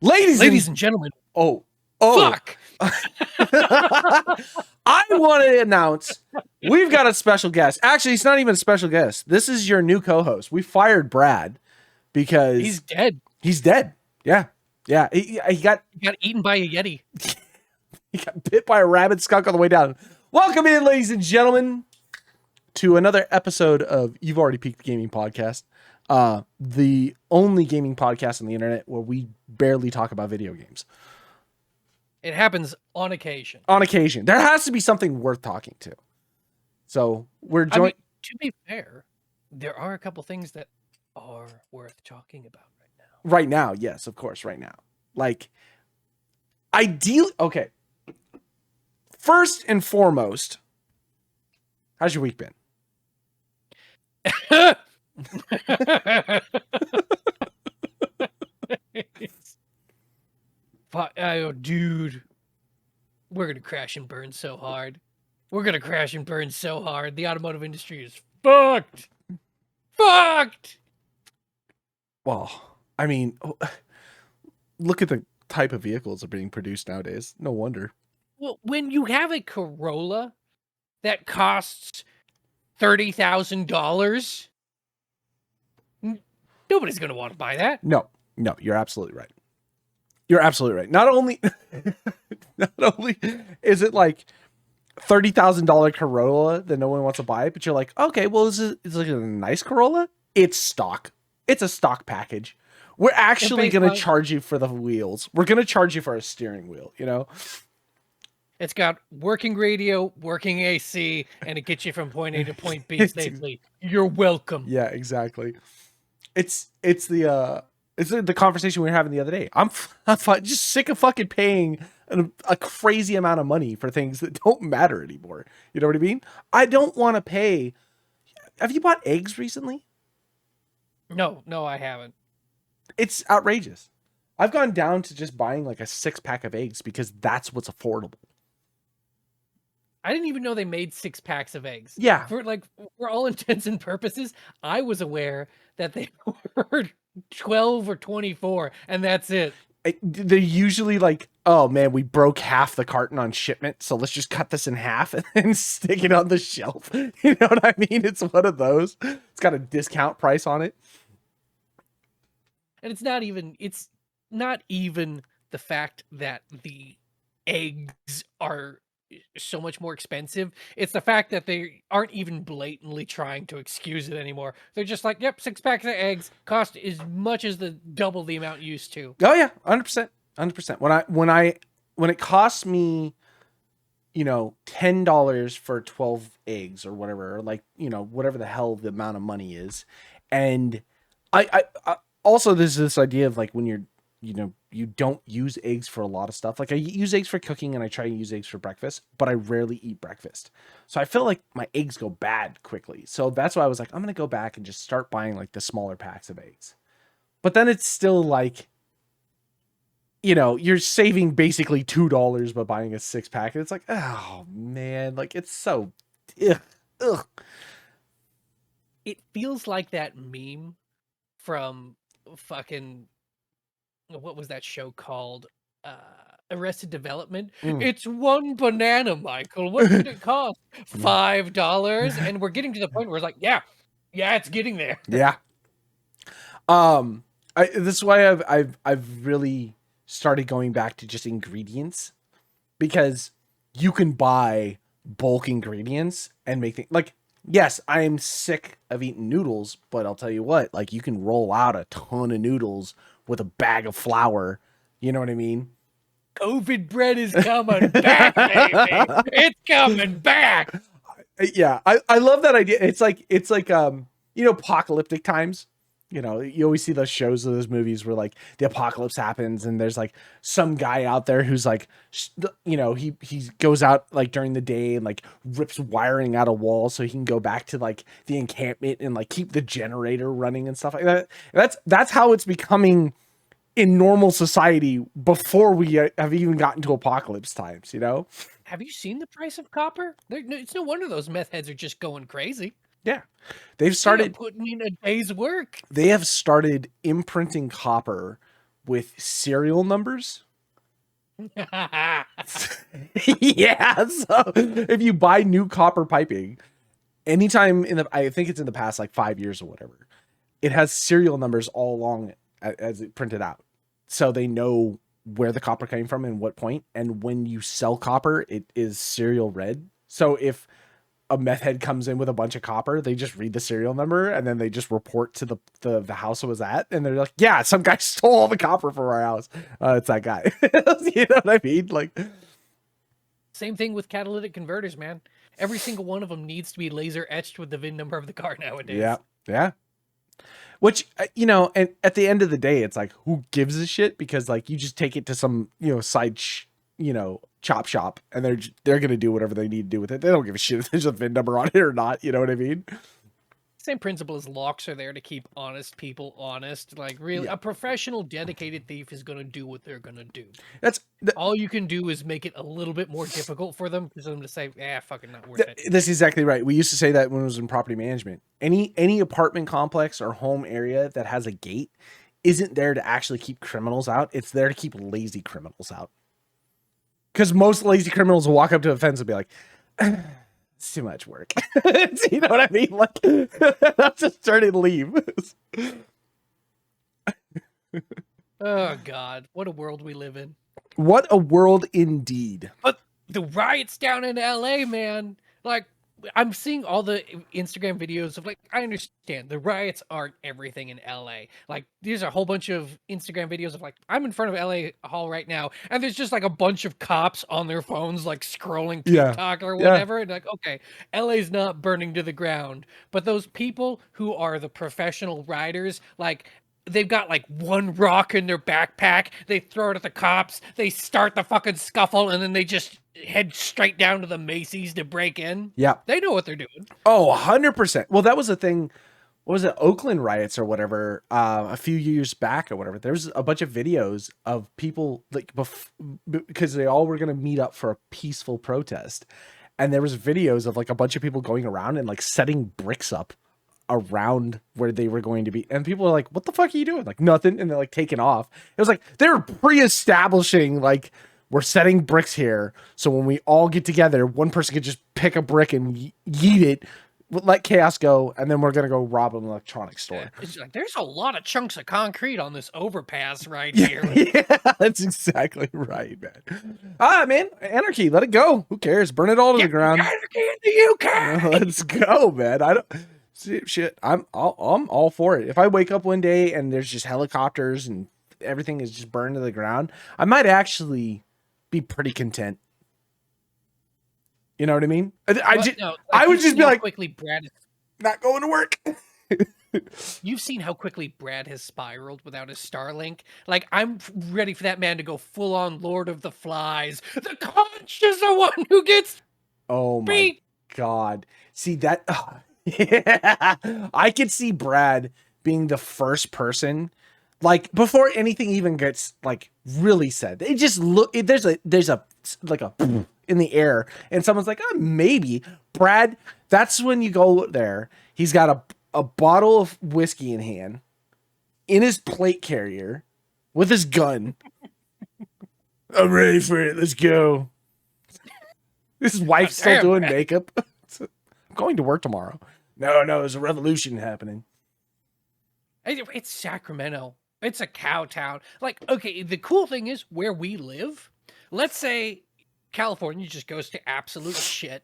Ladies and gentlemen. Oh. Fuck. I want to announce we've got a special guest. Actually, it's not even a special guest. This is your new co-host. We fired Brad because He's dead. He's dead. Yeah. Yeah. He got eaten by a Yeti. He got bit by a rabid skunk on the way down. Welcome in, ladies and gentlemen, to another episode of You've Already Peaked Gaming Podcast. The only gaming podcast on the internet where we barely talk about video games. It happens on occasion. On occasion. There has to be something worth talking to. So we're joined. To be fair, there are a couple things that are worth talking about right now. Right now, yes, of course, right now. Like, ideally, okay. First and foremost, how's your week been? Oh, dude, we're gonna crash and burn so hard. We're gonna crash and burn so hard. The automotive industry is fucked. Fucked. Well, I mean, look at the type of vehicles that are being produced nowadays. No wonder. Well, when you have a Corolla that costs $30,000, nobody's gonna want to buy that. No, you're absolutely right. You're absolutely right. Not only is it like $30,000 Corolla that no one wants to buy, but you're like, okay, well, it's like a nice Corolla. It's stock. It's a stock package. We're actually going to charge you for the wheels. We're going to charge you for a steering wheel, you know? It's got working radio, working AC, and it gets you from point A to point B safely. You're welcome. Yeah, exactly. It's the conversation we were having the other day. I'm just sick of fucking paying a crazy amount of money for things that don't matter anymore. You know what I mean? I don't want to pay. Have you bought eggs recently? No, I haven't. It's outrageous. I've gone down to just buying like a 6-pack of eggs because that's what's affordable. I didn't even know they made 6-packs of eggs. Yeah. For all intents and purposes, I was aware that they were 12 or 24, and that's it. They're usually like, oh man, we broke half the carton on shipment, so let's just cut this in half and then stick it on the shelf. You know what I mean? It's one of those. It's got a discount price on it. And it's not even the fact that the eggs are so much more expensive. It's the fact that they aren't even blatantly trying to excuse it anymore. They're just like, yep, 6 packs of eggs cost as much as double the amount used to. Oh yeah, 100%. When it costs me, $10 for 12 eggs or whatever, or like, whatever the hell the amount of money is. And I also, there's this idea of like when you're, you don't use eggs for a lot of stuff. Like I use eggs for cooking and I try to use eggs for breakfast, but I rarely eat breakfast. So I feel like my eggs go bad quickly. So that's why I was like, I'm going to go back and just start buying like the smaller packs of eggs. But then it's still like, you're saving basically $2 by buying a 6-pack. And it's like, oh man, like it's so, ugh. It feels like that meme from fucking, what was that show called? Arrested Development. It's one banana, Michael. What did it cost? $5. And we're getting to the point where it's like, yeah, it's getting there. Yeah. This is why I've really started going back to just ingredients, because you can buy bulk ingredients and make things like, yes, I am sick of eating noodles, but I'll tell you what, like you can roll out a ton of noodles with a bag of flour. You know what I mean? COVID bread is coming back, baby. It's coming back. Yeah, I love that idea. It's like apocalyptic times. You know, you always see those shows of those movies where like the apocalypse happens and there's like some guy out there who's like, you know, he goes out like during the day and like rips wiring out of walls so he can go back to like the encampment and like keep the generator running and stuff like that. That's how it's becoming in normal society before we have even gotten to apocalypse times, you know? Have you seen the price of copper? It's no wonder those meth heads are just going crazy. Yeah. They've They are started putting in a day's work. they have started imprinting copper with serial numbers. Yeah, so if you buy new copper piping, anytime in the, I think it's in the past like 5 years or whatever, it has serial numbers all along as it printed out. So they know where the copper came from and what point. And when you sell copper, it is serial read. So if a meth head comes in with a bunch of copper, they just read the serial number and then they just report to the house it was at, and they're like, yeah, some guy stole all the copper from our house. It's that guy. You know what I mean? Like, Same thing with catalytic converters, man. Every single one of them needs to be laser etched with the VIN number of the car nowadays. yeah, yeah. Which, you know, and at the end of the day, it's like, who gives a shit? Because like you just take it to some, you know, chop shop, and they're gonna do whatever they need to do with it. They don't give a shit if there's a VIN number on it or not. You know what I mean? Same principle as locks are there to keep honest people honest. Like, really, a professional, dedicated thief is going to do what they're going to do. All you can do is make it a little bit more difficult for them to say, fucking not worth it. That's exactly right. We used to say that when it was in property management. Any apartment complex or home area that has a gate isn't there to actually keep criminals out. It's there to keep lazy criminals out. Because most lazy criminals will walk up to a fence and be like, it's too much work. You know what I mean? Like, I'll just turn and leave. Oh, God. What a world we live in. What a world indeed. But the riots down in LA, man, like, I'm seeing all the Instagram videos of, like, I understand the riots aren't everything in LA. Like, there's a whole bunch of Instagram videos of, like, I'm in front of LA Hall right now, and there's just like a bunch of cops on their phones, like scrolling TikTok or whatever. And like, okay, LA's not burning to the ground, but those people who are the professional riders, like, they've got like one rock in their backpack. They throw it at the cops. They start the fucking scuffle, and then they just head straight down to the Macy's to break in. Yeah. They know what they're doing. Oh, 100%. Well, that was the thing. What was it? Oakland riots or whatever, a few years back or whatever. There was a bunch of videos of people like because they all were going to meet up for a peaceful protest. And there was videos of like a bunch of people going around and like setting bricks up around where they were going to be, and people are like, what the fuck are you doing? Like, nothing. And they're like taking off. It was like they're pre-establishing, like, we're setting bricks here, so when we all get together, one person could just pick a brick and yeet it, let chaos go, and then we're gonna go rob an electronics store. It's like, there's a lot of chunks of concrete on this overpass right here. Yeah, that's exactly right, man. Man, anarchy, let it go. Who cares? Burn it all to the ground. Anarchy in the UK. Let's go, man. I don't shit. I'm all for it. If I wake up one day and there's just helicopters and everything is just burned to the ground, I might actually be pretty content. You know what I mean? I would just be like, quickly Brad is not going to work. You've seen how quickly Brad has spiraled without his Starlink. Like, I'm ready for that man to go full on Lord of the Flies. The conch is the one who gets my God. See that? Yeah. I could see Brad being the first person, like, before anything even gets like really said. They just look, there's a like a in the air, and someone's like, oh, maybe Brad. That's when you go there. He's got a bottle of whiskey in hand, in his plate carrier, with his gun. I'm ready for it. Let's go. His wife's still doing makeup. I'm going to work tomorrow. No, there's a revolution happening. It's Sacramento. It's a cow town. Like, okay, the cool thing is where we live. Let's say California just goes to absolute shit.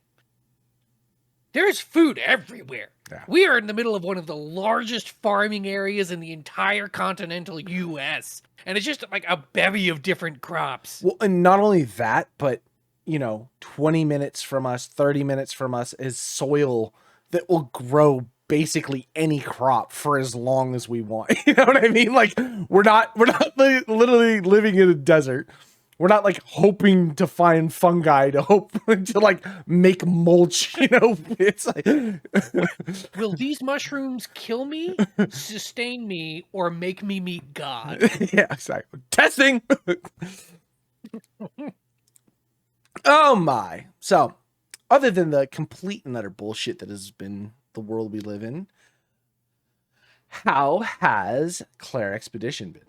There's food everywhere. Yeah. We are in the middle of one of the largest farming areas in the entire continental U.S. And it's just like a bevy of different crops. Well, and not only that, but, 20 minutes from us, 30 minutes from us is soil that will grow basically any crop for as long as we want. You know what I mean? Like we're not literally living in a desert. We're not like hoping to find fungi to hope to like make mulch, you know. It's like Will these mushrooms kill me, sustain me, or make me meet God? yeah, exactly. Testing. Oh my. So, other than the complete and utter bullshit that has been the world we live in, how has Claire Expedition been?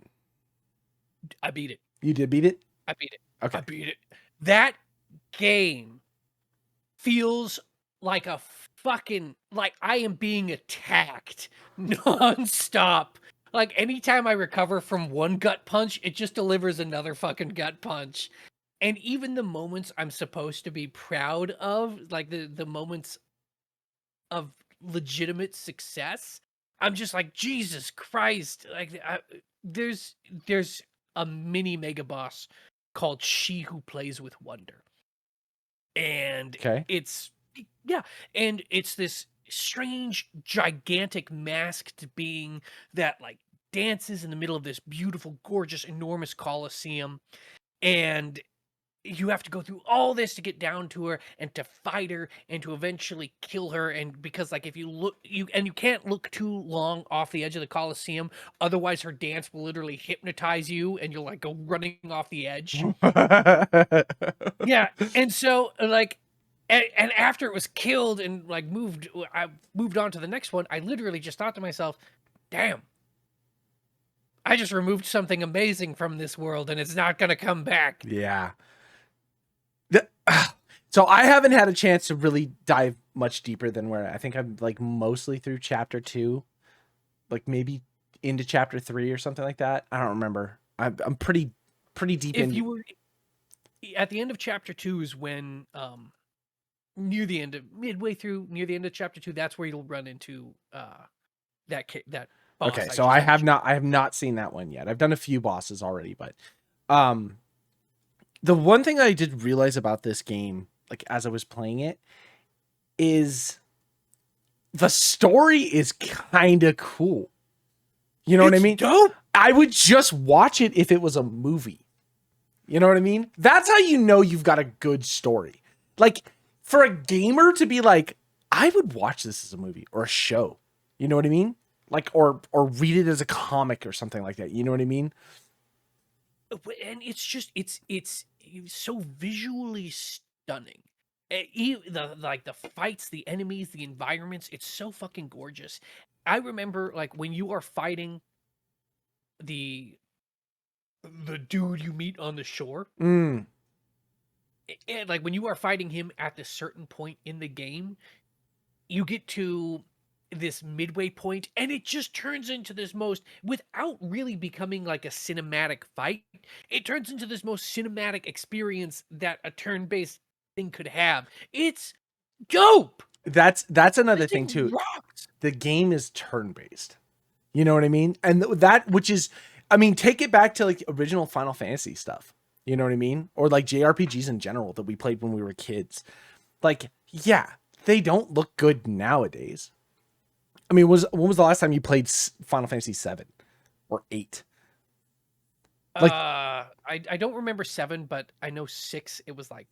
I beat it. You did beat it? I beat it. Okay. I beat it. That game feels like a fucking, like I am being attacked nonstop. Like anytime I recover from one gut punch, it just delivers another fucking gut punch. And even the moments I'm supposed to be proud of, like the moments of legitimate success, I'm just like, Jesus Christ. Like there's a mini mega boss called She Who Plays with Wonder. And Okay. it's this strange gigantic masked being that like dances in the middle of this beautiful, gorgeous, enormous coliseum, and you have to go through all this to get down to her and to fight her and to eventually kill her. And because like if you look, you can't look too long off the edge of the coliseum, otherwise her dance will literally hypnotize you and you'll like go running off the edge. Yeah, and so like and after it was killed and like I moved on to the next one, I literally just thought to myself, damn, I just removed something amazing from this world and it's not gonna come back. Yeah. So I haven't had a chance to really dive much deeper than where I think I'm like mostly through chapter 2, like maybe into chapter 3 or something like that. I don't remember. I'm pretty deep If in. you were at the end of chapter 2 is when near the end of near the end of chapter 2, that's where you'll run into that boss. Okay, so I have not seen that one yet. I've done a few bosses already, but the one thing I did realize about this game, like as I was playing it, is the story is kind of cool. You know what I mean? Dope. I would just watch it if it was a movie. You know what I mean? That's how you know you've got a good story. Like for a gamer to be like, I would watch this as a movie or a show. You know what I mean? Like or read it as a comic or something like that. You know what I mean? And it's just it's so visually stunning. The fights, the enemies, the environments, it's so fucking gorgeous. I remember like when you are fighting the dude you meet on the shore, Mm. and like when you are fighting him at this certain point in the game, you get to this midway point and it just turns into this most, without really becoming like a cinematic fight, it turns into this most cinematic experience that a turn-based thing could have. It's dope. That's another This thing thing too. rocks. The game is turn-based. You know what I mean? And that, which is, I mean, take it back to like original Final Fantasy stuff. You know what I mean? Or like JRPGs in general that we played when we were kids. Like, yeah, they don't look good nowadays. I mean, when was the last time you played Final Fantasy 7 or 8? Like, I don't remember 7, but I know 6. It was like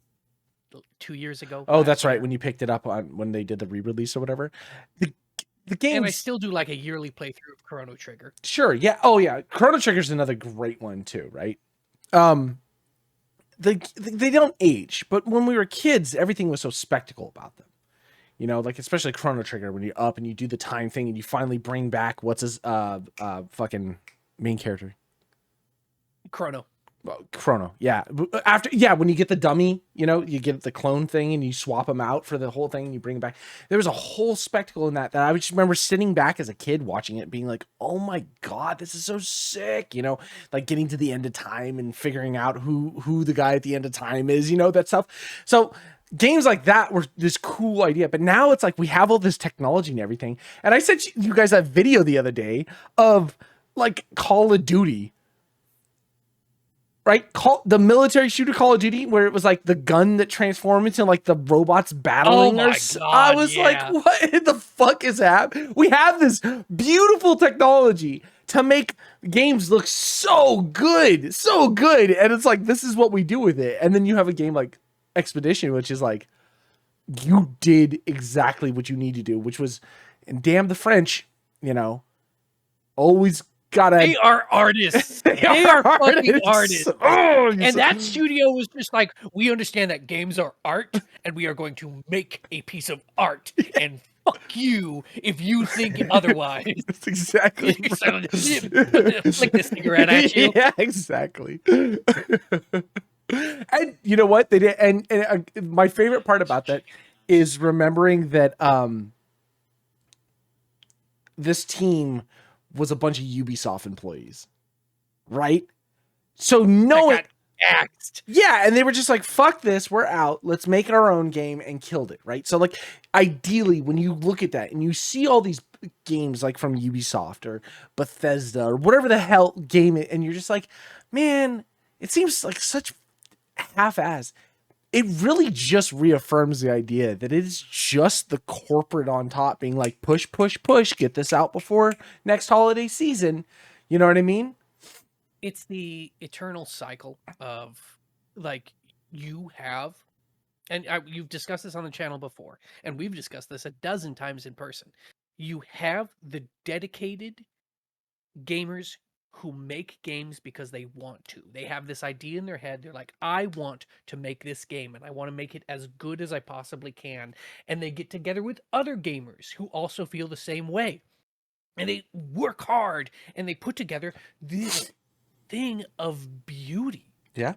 2 years ago. Oh, that's right. When you picked it up when they did the re-release or whatever. The game, and I still do like a yearly playthrough of Chrono Trigger. Sure, yeah. Oh, yeah. Chrono Trigger's another great one too, right? They don't age, but when we were kids, everything was so spectacle about them. You know, like especially Chrono Trigger when you're up and you do the time thing and you finally bring back what's his fucking main character. Chrono. Chrono, yeah. When you get the dummy, you know, you get the clone thing and you swap them out for the whole thing and you bring it back. There was a whole spectacle in that I just remember sitting back as a kid watching it being like, oh my God, this is so sick. You know, like getting to the end of time and figuring out who the guy at the end of time is, you know, that stuff. So games like that were this cool idea, but now it's like we have all this technology and everything. And I sent you guys that video the other day of like Call of Duty, right? The military shooter Call of Duty, where it was like the gun that transformed into like the robots Oh battling. my I god, was like, yeah. what in the fuck is happening? We have this beautiful technology to make games look so good, and it's like this is what we do with it. And then you have a game like Expedition, which is like you did exactly what you need to do, which was, and damn the French, you know, always gotta. They are artists. They are fucking artists. Oh, And that studio was just like, we understand that games are art, and we are going to make a piece of art. And fuck you if you think otherwise. That's exactly So, right. flick this cigarette at you. Yeah, exactly. And you know what they did, and my favorite part about that is remembering that this team was a bunch of Ubisoft employees, right? So knowing, That got axed. yeah, and they were just like, fuck this, we're out. Let's make it our own game, and killed it, right? So like ideally when you look at that and you see all these games like from Ubisoft or Bethesda or whatever the hell game it, and you're just like, man, it seems like such half-ass. It really just reaffirms the idea that it is just the corporate on top being like, push, push, push, get this out before next holiday season. You know what I mean? It's the eternal cycle of like you have, and you've discussed this on the channel before, and we've discussed this a dozen times in person. You have the dedicated gamers who make games because they want to. They have this idea in their head. They're like, I want to make this game and I want to make it as good as I possibly can. And they get together with other gamers who also feel the same way. And they work hard and they put together this thing of beauty. Yeah.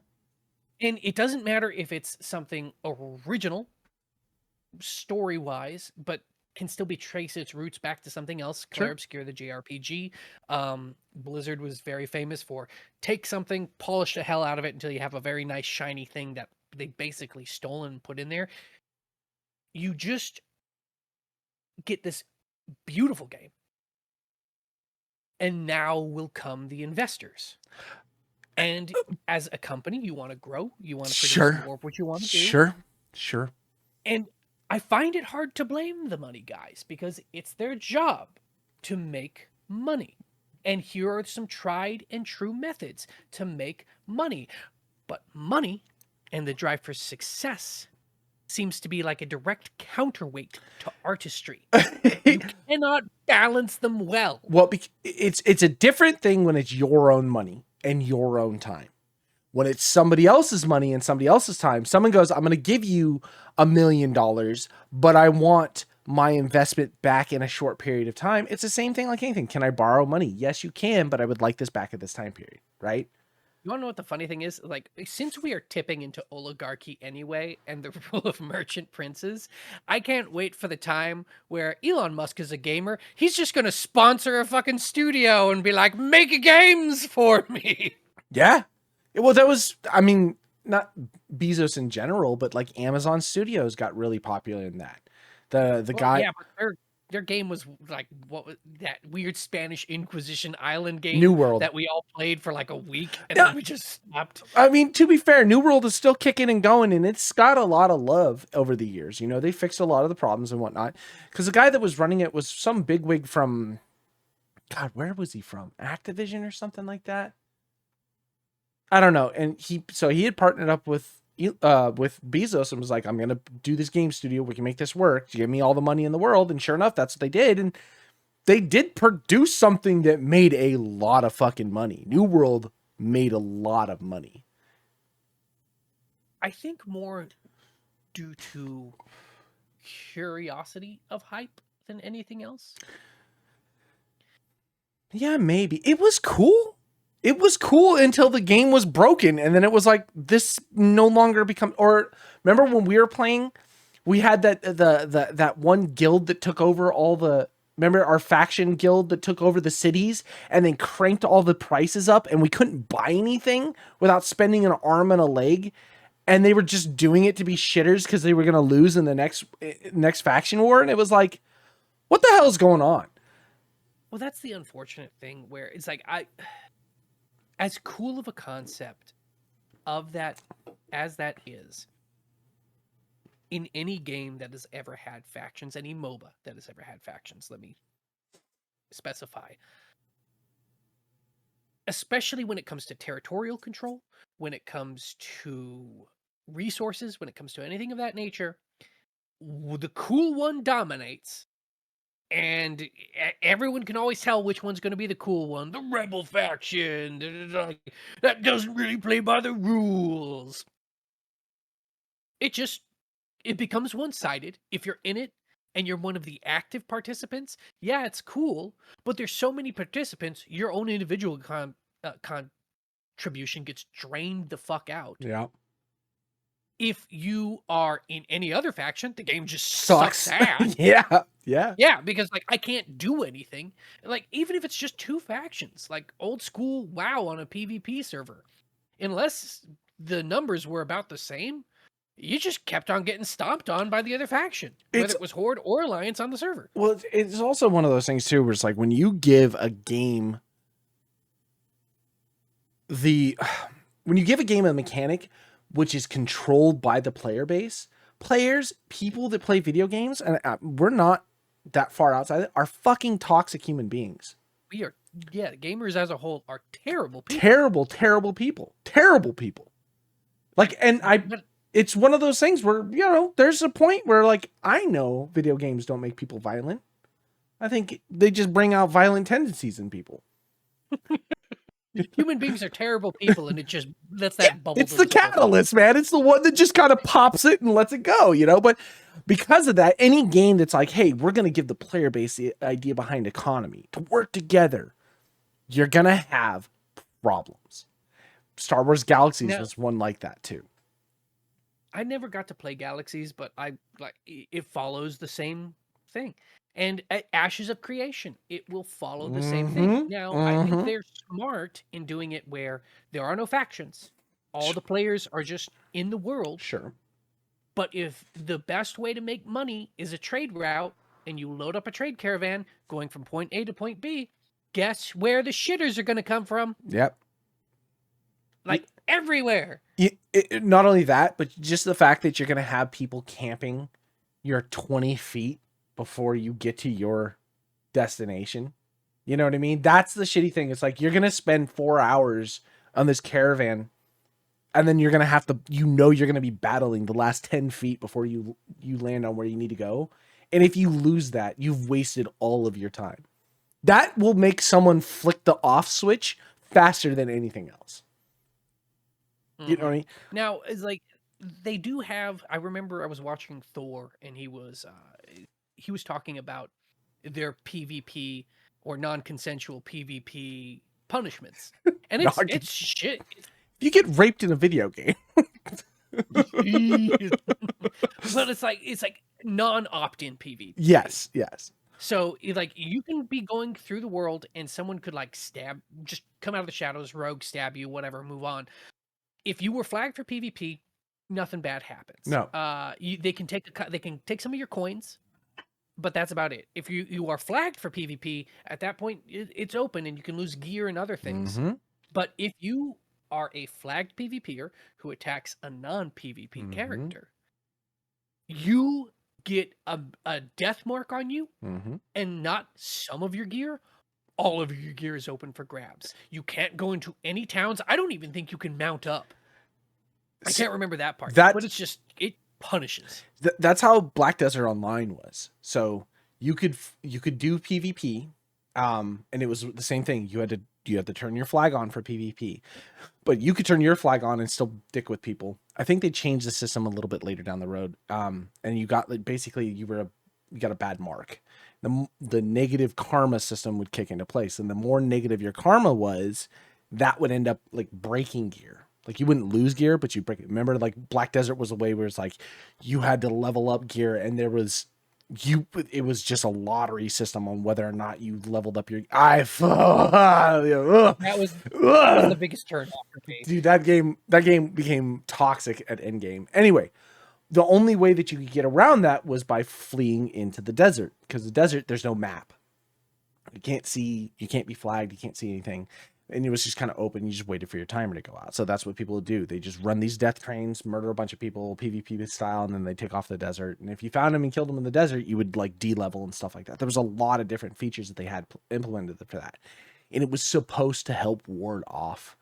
And it doesn't matter if it's something original, story wise, but can still be trace its roots back to something else. Claire Sure. Obscure, the JRPG. Blizzard was very famous for take something, polish the hell out of it until you have a very nice shiny thing that they basically stole and put in there. You just get this beautiful game. And now will come the investors. And as a company, you want to grow, you want to produce more of what you want to do. Sure. And I find it hard to blame the money guys because it's their job to make money. And here are some tried and true methods to make money. But money and the drive for success seems to be like a direct counterweight to artistry. You cannot balance them well. Well, it's a different thing when it's your own money and your own time. When it's somebody else's money and somebody else's time, someone goes, I'm going to give you $1 million, but I want my investment back in a short period of time. It's the same thing like anything. Can I borrow money? Yes, you can, but I would like this back at this time period, right? You want to know what the funny thing is? Like, since we are tipping into oligarchy anyway and the rule of merchant princes, I can't wait for the time where Elon Musk is a gamer. He's just going to sponsor a fucking studio and be like, make games for me. Yeah. Well, that was, I mean, not Bezos in general, but like Amazon Studios got really popular in that. The guy. Yeah, but their game was like, what was that weird Spanish Inquisition island game? New World. That we all played for like a week and then we just stopped. I mean, to be fair, New World is still kicking and going, and it's got a lot of love over the years. You know, they fixed a lot of the problems and whatnot. Because the guy that was running it was some bigwig from, God, where was he from? Activision or something like that? I don't know. And he had partnered up with Bezos and was like, I'm gonna do this game studio. We can make this work. Give me all the money in the world. And sure enough, that's what they did. And they did produce something that made a lot of fucking money. New World made a lot of money. I think more due to curiosity of hype than anything else. Yeah, maybe. It was cool. It was cool until the game was broken, and then it was like, this no longer become. Or remember when we were playing, we had that one guild that took over all the. Remember our faction guild that took over the cities and then cranked all the prices up, and we couldn't buy anything without spending an arm and a leg, and they were just doing it to be shitters because they were gonna lose in the next faction war, and it was like, what the hell is going on? Well, that's the unfortunate thing where it's like as cool of a concept of that, as that is, in any game that has ever had factions, any MOBA that has ever had factions, let me specify, especially when it comes to territorial control, when it comes to resources, when it comes to anything of that nature, the cool one dominates. And everyone can always tell which one's going to be the cool one. The rebel faction that doesn't really play by the rules. It becomes one-sided. If you're in it and you're one of the active participants, yeah, it's cool. But there's so many participants, your own individual contribution gets drained the fuck out. Yeah. If you are in any other faction, the game just sucks ass. Yeah. Yeah. Yeah, because like I can't do anything. Like even if it's just two factions, like old school WoW on a PvP server, unless the numbers were about the same, you just kept on getting stomped on by the other faction, whether it was Horde or Alliance on the server. Well, it's also one of those things too, where it's like when you give a game when you give a game a mechanic which is controlled by the player base, people that play video games, and we're not that far outside it, are fucking toxic human beings. We are, yeah, gamers as a whole are terrible people. Terrible people. Like, and it's one of those things where, you know, there's a point where like, I know video games don't make people violent. I think they just bring out violent tendencies in people. Human beings are terrible people, and it just lets that bubble. It's the catalyst, man. It's the one that just kind of pops it and lets it go, you know? But because of that, any game that's like, hey, we're going to give the player base the idea behind economy to work together, you're going to have problems. Star Wars Galaxies was one like that too. I never got to play Galaxies, but it follows the same thing. And Ashes of Creation, it will follow the same thing. Now, I think they're smart in doing it where there are no factions. All the players are just in the world. Sure. But if the best way to make money is a trade route, and you load up a trade caravan going from point A to point B, guess where the shitters are going to come from? Yep. Like everywhere. Not only that, but just the fact that you're going to have people camping your 20 feet before you get to your destination. You know what I mean? That's the shitty thing. It's like, you're going to spend 4 hours on this caravan, and then you're going to have to, you know, you're going to be battling the last 10 feet before you land on where you need to go. And if you lose that, you've wasted all of your time. That will make someone flick the off switch faster than anything else. You know what I mean? Now, it's like, they do have, I remember I was watching Thor, and he was talking about their PvP or non-consensual PvP punishments. And it's shit. You get raped in a video game. But it's like non-opt-in PvP. Yes. So like you can be going through the world and someone could like just come out of the shadows, rogue, stab you, whatever, move on. If you were flagged for PvP, nothing bad happens. No. They can take some of your coins, but that's about it. If you are flagged for PvP, at that point it's open and you can lose gear and other things. But if you are a flagged PvPer who attacks a non-PvP character, you get a death mark on you, and not some of your gear. All of your gear is open for grabs. You can't go into any towns. I don't even think you can mount up. I can't remember that part. But it's just, it punishes. That's how Black Desert Online was. So you could do PvP, and it was the same thing. You had to turn your flag on for PvP, but you could turn your flag on and still dick with people. I think they changed the system a little bit later down the road. And you got like, basically you got a bad mark. The negative karma system would kick into place, and the more negative your karma was, that would end up like breaking gear. Like you wouldn't lose gear, but you break it. Remember, like Black Desert was a way where it's like you had to level up gear, and it was just a lottery system on whether or not you leveled up your. That was the biggest turn off for me. Dude, that game became toxic at endgame. Anyway, the only way that you could get around that was by fleeing into the desert, because the desert, there's no map. You can't see, you can't be flagged, you can't see anything. and it was just kind of open. You just waited for your timer to go out. So that's what people would do. They just run these death trains, murder a bunch of people, PvP style, and then they take off the desert. And if you found them and killed them in the desert, you would like D-level and stuff like that. There was a lot of different features that they had implemented for that. And it was supposed to help ward off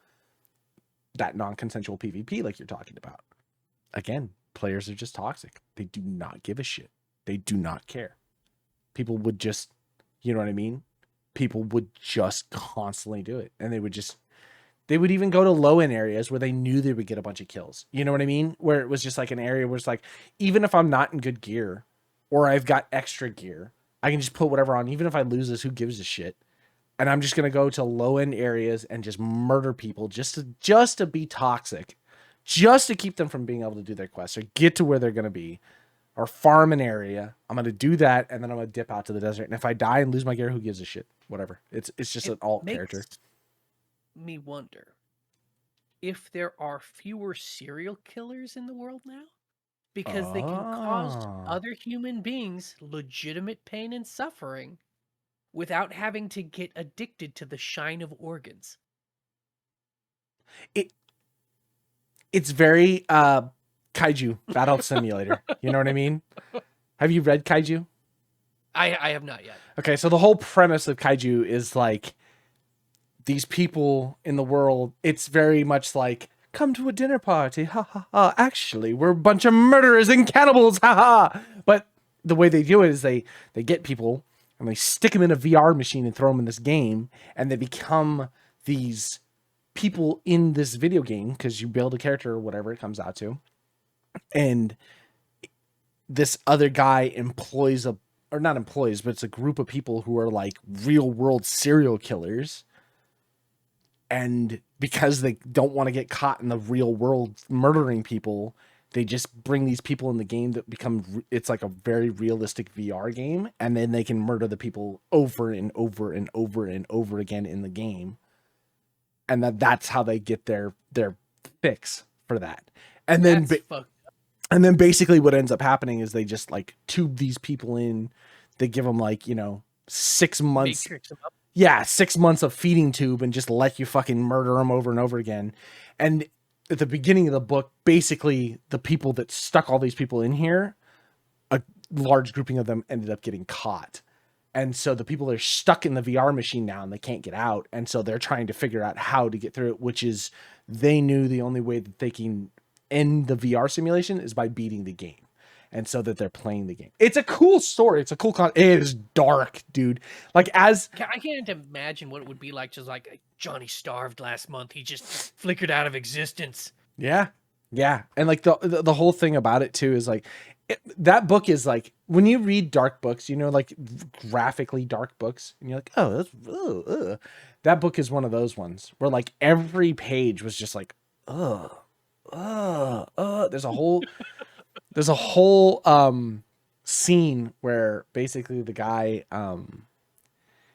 that non-consensual PvP like you're talking about. Again, players are just toxic. They do not give a shit. They do not care. People would just, you know what I mean? People would just constantly do it. And they would even go to low-end areas where they knew they would get a bunch of kills. You know what I mean? Where it was just like an area where it's like, even if I'm not in good gear or I've got extra gear, I can just put whatever on. Even if I lose this, who gives a shit? And I'm just going to go to low-end areas and just murder people just to be toxic, just to keep them from being able to do their quests or get to where they're going to be or farm an area. I'm going to do that, and then I'm going to dip out to the desert. And if I die and lose my gear, who gives a shit? Whatever. It's just an alt character. Me wonder if there are fewer serial killers in the world now because they can cause other human beings legitimate pain and suffering without having to get addicted to the shine of organs. It's very Kaiju Battle Simulator. You know what I mean? Have you read Kaiju? I have not yet. Okay, so the whole premise of Kaiju is like these people in the world. It's very much like, come to a dinner party, ha ha ha. Actually, we're a bunch of murderers and cannibals, ha ha. But the way they do it is they get people and they stick them in a VR machine and throw them in this game, and they become these people in this video game because you build a character or whatever it comes out to. And this other guy employs but it's a group of people who are like real world serial killers. And because they don't want to get caught in the real world murdering people, they just bring these people in the game that it's like a very realistic VR game. And then they can murder the people over and over and over and over again in the game. And that's how they get their fix for that. And then, and then basically what ends up happening is they just like tube these people in. They give them like, 6 months. 6 months of feeding tube and just let you fucking murder them over and over again. And at the beginning of the book, basically the people that stuck all these people in here, a large grouping of them ended up getting caught. And so the people are stuck in the VR machine now and they can't get out. And so they're trying to figure out how to get through it, which is they knew the only way that they can end the VR simulation is by beating the game. And so that they're playing the game. It's a cool story. It's a cool it is dark, dude. Like I can't imagine what it would be like. Just like Johnny starved last month. He just flickered out of existence. Yeah. Yeah. And like the whole thing about it too is like, that book is like, when you read dark books, like graphically dark books, and you're like, oh, that's, that book is one of those ones where like every page was just like, there's a whole scene where basically the guy,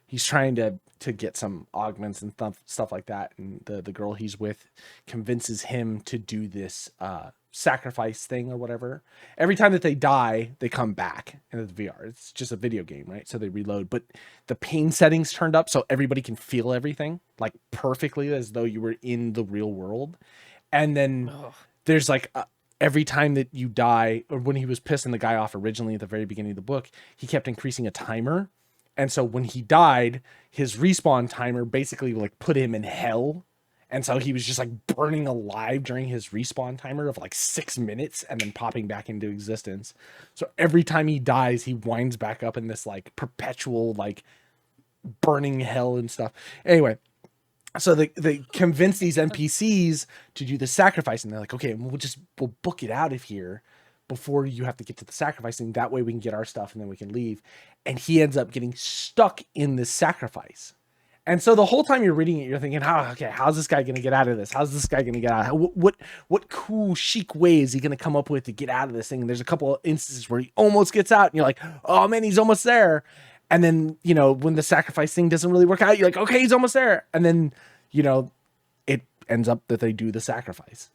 he's trying to get some augments and stuff like that. And the girl he's with convinces him to do this, sacrifice thing or whatever. Every time that they die, they come back into the VR. It's just a video game, right? So they reload, but the pain settings turned up so everybody can feel everything like perfectly as though you were in the real world. And then there's like every time that you die, or when he was pissing the guy off originally at the very beginning of the book, he kept increasing a timer. And so when he died, his respawn timer basically like put him in hell. And so he was just like burning alive during his respawn timer of like 6 minutes and then popping back into existence. So every time he dies, he winds back up in this like perpetual, like burning hell and stuff. Anyway, so they convince these NPCs to do the sacrifice, and they're like, okay, we'll book it out of here before you have to get to the sacrificing. That way we can get our stuff and then we can leave. And he ends up getting stuck in this sacrifice. And so the whole time you're reading it, you're thinking, how's this guy going to get out of this? How's this guy going to get out? What cool, chic way is he going to come up with to get out of this thing? And there's a couple of instances where he almost gets out and you're like, oh man, he's almost there. And then, when the sacrifice thing doesn't really work out, you're like, okay, he's almost there. And then, it ends up that they do the sacrifice.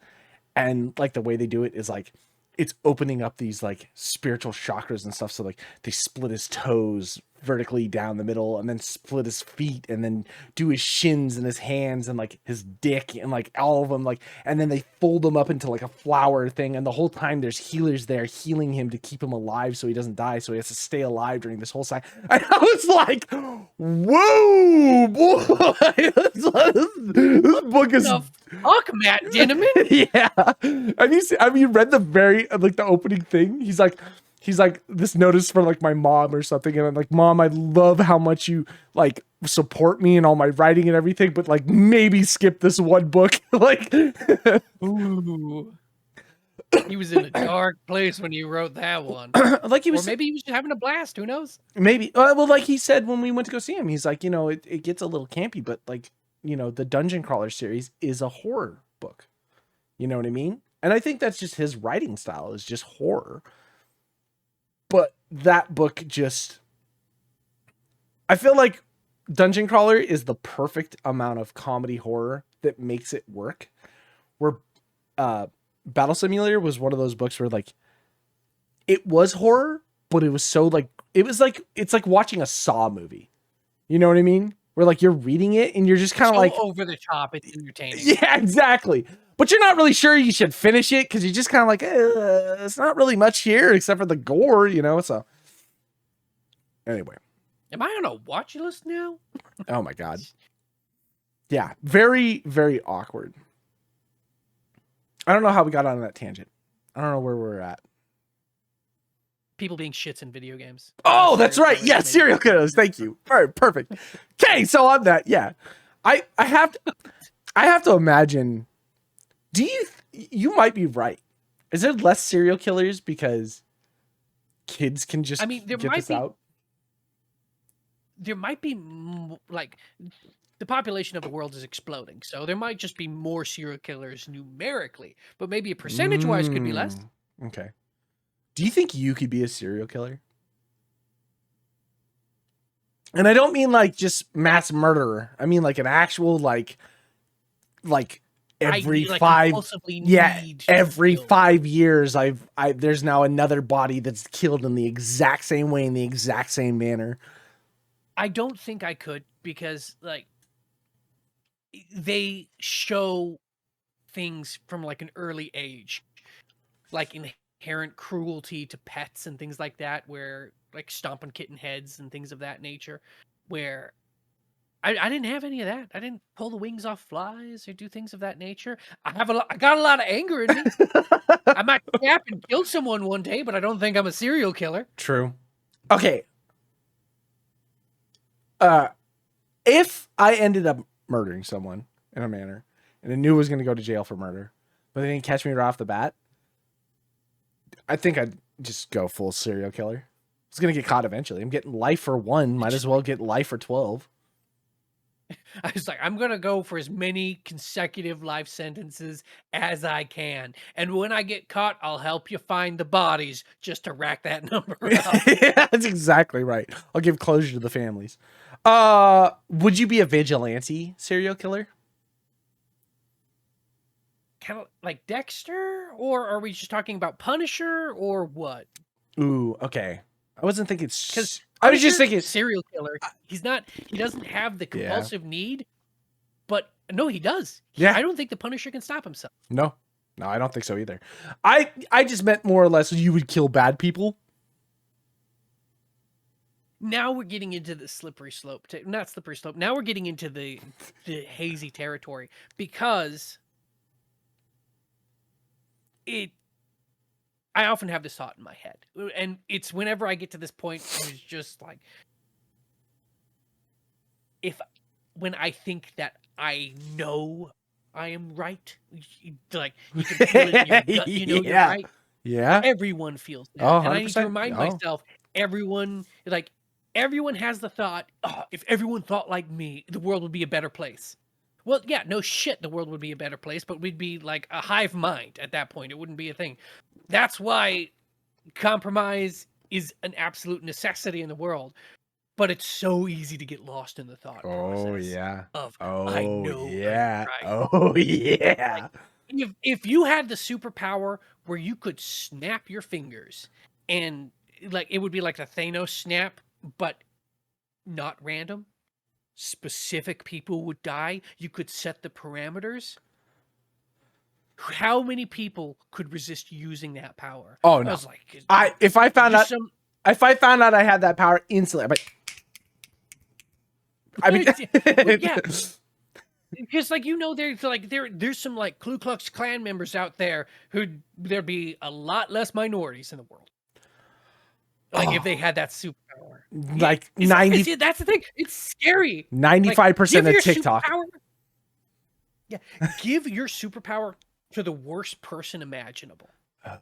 And like the way they do it is like, it's opening up these like spiritual chakras and stuff. So like they split his toes vertically down the middle and then split his feet and then do his shins and his hands and like his dick and like all of them, like, and then they fold them up into like a flower thing, and the whole time there's healers there healing him to keep him alive so he doesn't die, so he has to stay alive during this whole time. And I was like, whoa, boy, this book is The fuck, Matt Dinneman? yeah. Have you read the very like the opening thing? He's like this notice for like my mom or something, and I'm like, Mom, I love how much you like support me and all my writing and everything, but like maybe skip this one book. Like, ooh, he was in a dark place when he wrote that one. like he was, or maybe he was just having a blast. Who knows? Maybe. Well, like he said when we went to go see him, he's like, you know, it gets a little campy, but like, you know, the Dungeon Crawler series is a horror book. You know what I mean? And I think that's just his writing style, is just horror. But that book just, I feel like Dungeon Crawler is the perfect amount of comedy horror that makes it work. Where Battle Simulator was one of those books where like it was horror, but it was so like, it's like watching a Saw movie. You know what I mean? Where like you're reading it and you're just kind of So like over the top, it's entertaining. Yeah, exactly. But you're not really sure you should finish it because you're just kind of like, it's not really much here except for the gore, you know? So, anyway. Am I on a watch list now? Oh my God. Yeah, very, very awkward. I don't know how we got on that tangent. I don't know where we're at. People being shits in video games. Oh, that's right. Yeah, serial killers. Thank you. All right, perfect. Okay, so on that, yeah. I have to imagine, you might be right. Is there less serial killers because kids can just get this out? There might be, like, the population of the world is exploding, so there might just be more serial killers numerically, but maybe percentage-wise could be less. Okay. Do you think you could be a serial killer? And I don't mean like just mass murderer. I mean like an actual like every every 5 years there's now another body that's killed in the exact same way in the exact same manner. I don't think I could, because like they show things from like an early age, like inherent cruelty to pets and things like that, where like stomping kitten heads and things of that nature, where I didn't have any of that. I didn't pull the wings off flies or do things of that nature. I got a lot of anger in me. I might snap and kill someone one day, but I don't think I'm a serial killer. True. Okay. If I ended up murdering someone in a manner and I knew I was going to go to jail for murder, but they didn't catch me right off the bat, I think I'd just go full serial killer. It's going to get caught eventually. I'm getting life for 1. Might as well get life for 12. I was like, I'm going to go for as many consecutive life sentences as I can. And when I get caught, I'll help you find the bodies just to rack that number up. Yeah, that's exactly right. I'll give closure to the families. Would you be a vigilante serial killer? Kind of like Dexter? Or are we just talking about Punisher or what? Ooh, okay. I wasn't thinking, because I was just thinking serial killer. He doesn't have the compulsive need, but no, he does. I don't think the Punisher can stop himself. No, I don't think so either. I just meant more or less you would kill bad people. Now we're getting into the slippery slope. Not slippery slope. Now we're getting into the hazy territory, because I often have this thought in my head, and it's whenever I get to this point, it's just like, when I think that I know I am right, like you can feel it in your gut, you know you're right. Yeah. Everyone feels that. Oh, and I need to remind myself, everyone has the thought, if everyone thought like me, the world would be a better place. Well, yeah, no shit, the world would be a better place, but we'd be like a hive mind at that point. It wouldn't be a thing. That's why compromise is an absolute necessity in the world. But it's so easy to get lost in the thought process. Oh, yeah. I know. Yeah. Right. Oh, yeah. if you had the superpower where you could snap your fingers and like it would be like the Thanos snap, but not random. Specific people would die. You could set the parameters. How many people could resist using that power? Oh I no. was like, If I found just out some. if I found out I had that power instantly, I mean Well, yeah, because like there's some like Ku Klux Klan members out there who there'd be a lot less minorities in the world. Like if they had that superpower. like 90 That's the thing. It's scary. 95% Give of your TikTok. superpower. Yeah, give your superpower to the worst person imaginable.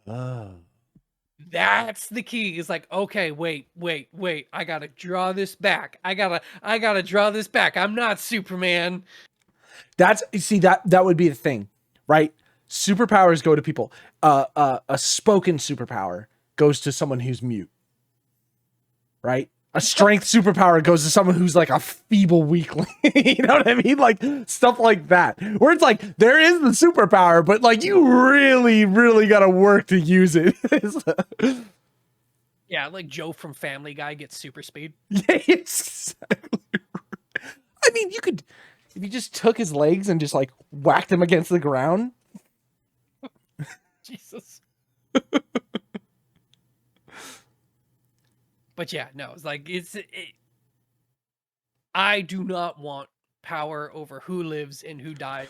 Oh. That's the key. Is like, okay, wait. I gotta draw this back. I gotta draw this back. I'm not Superman. That's see that would be the thing, right? Superpowers go to people. A spoken superpower goes to someone who's mute, right? A strength superpower goes to someone who's like a feeble weakling. You know what I mean? Like stuff like that. Where it's like there is the superpower, but like you really, really gotta work to use it. Yeah, like Joe from Family Guy gets super speed. Yeah, exactly. I mean, you could if you just took his legs and just like whacked him against the ground. Jesus. But yeah, no, it's like I do not want power over who lives and who dies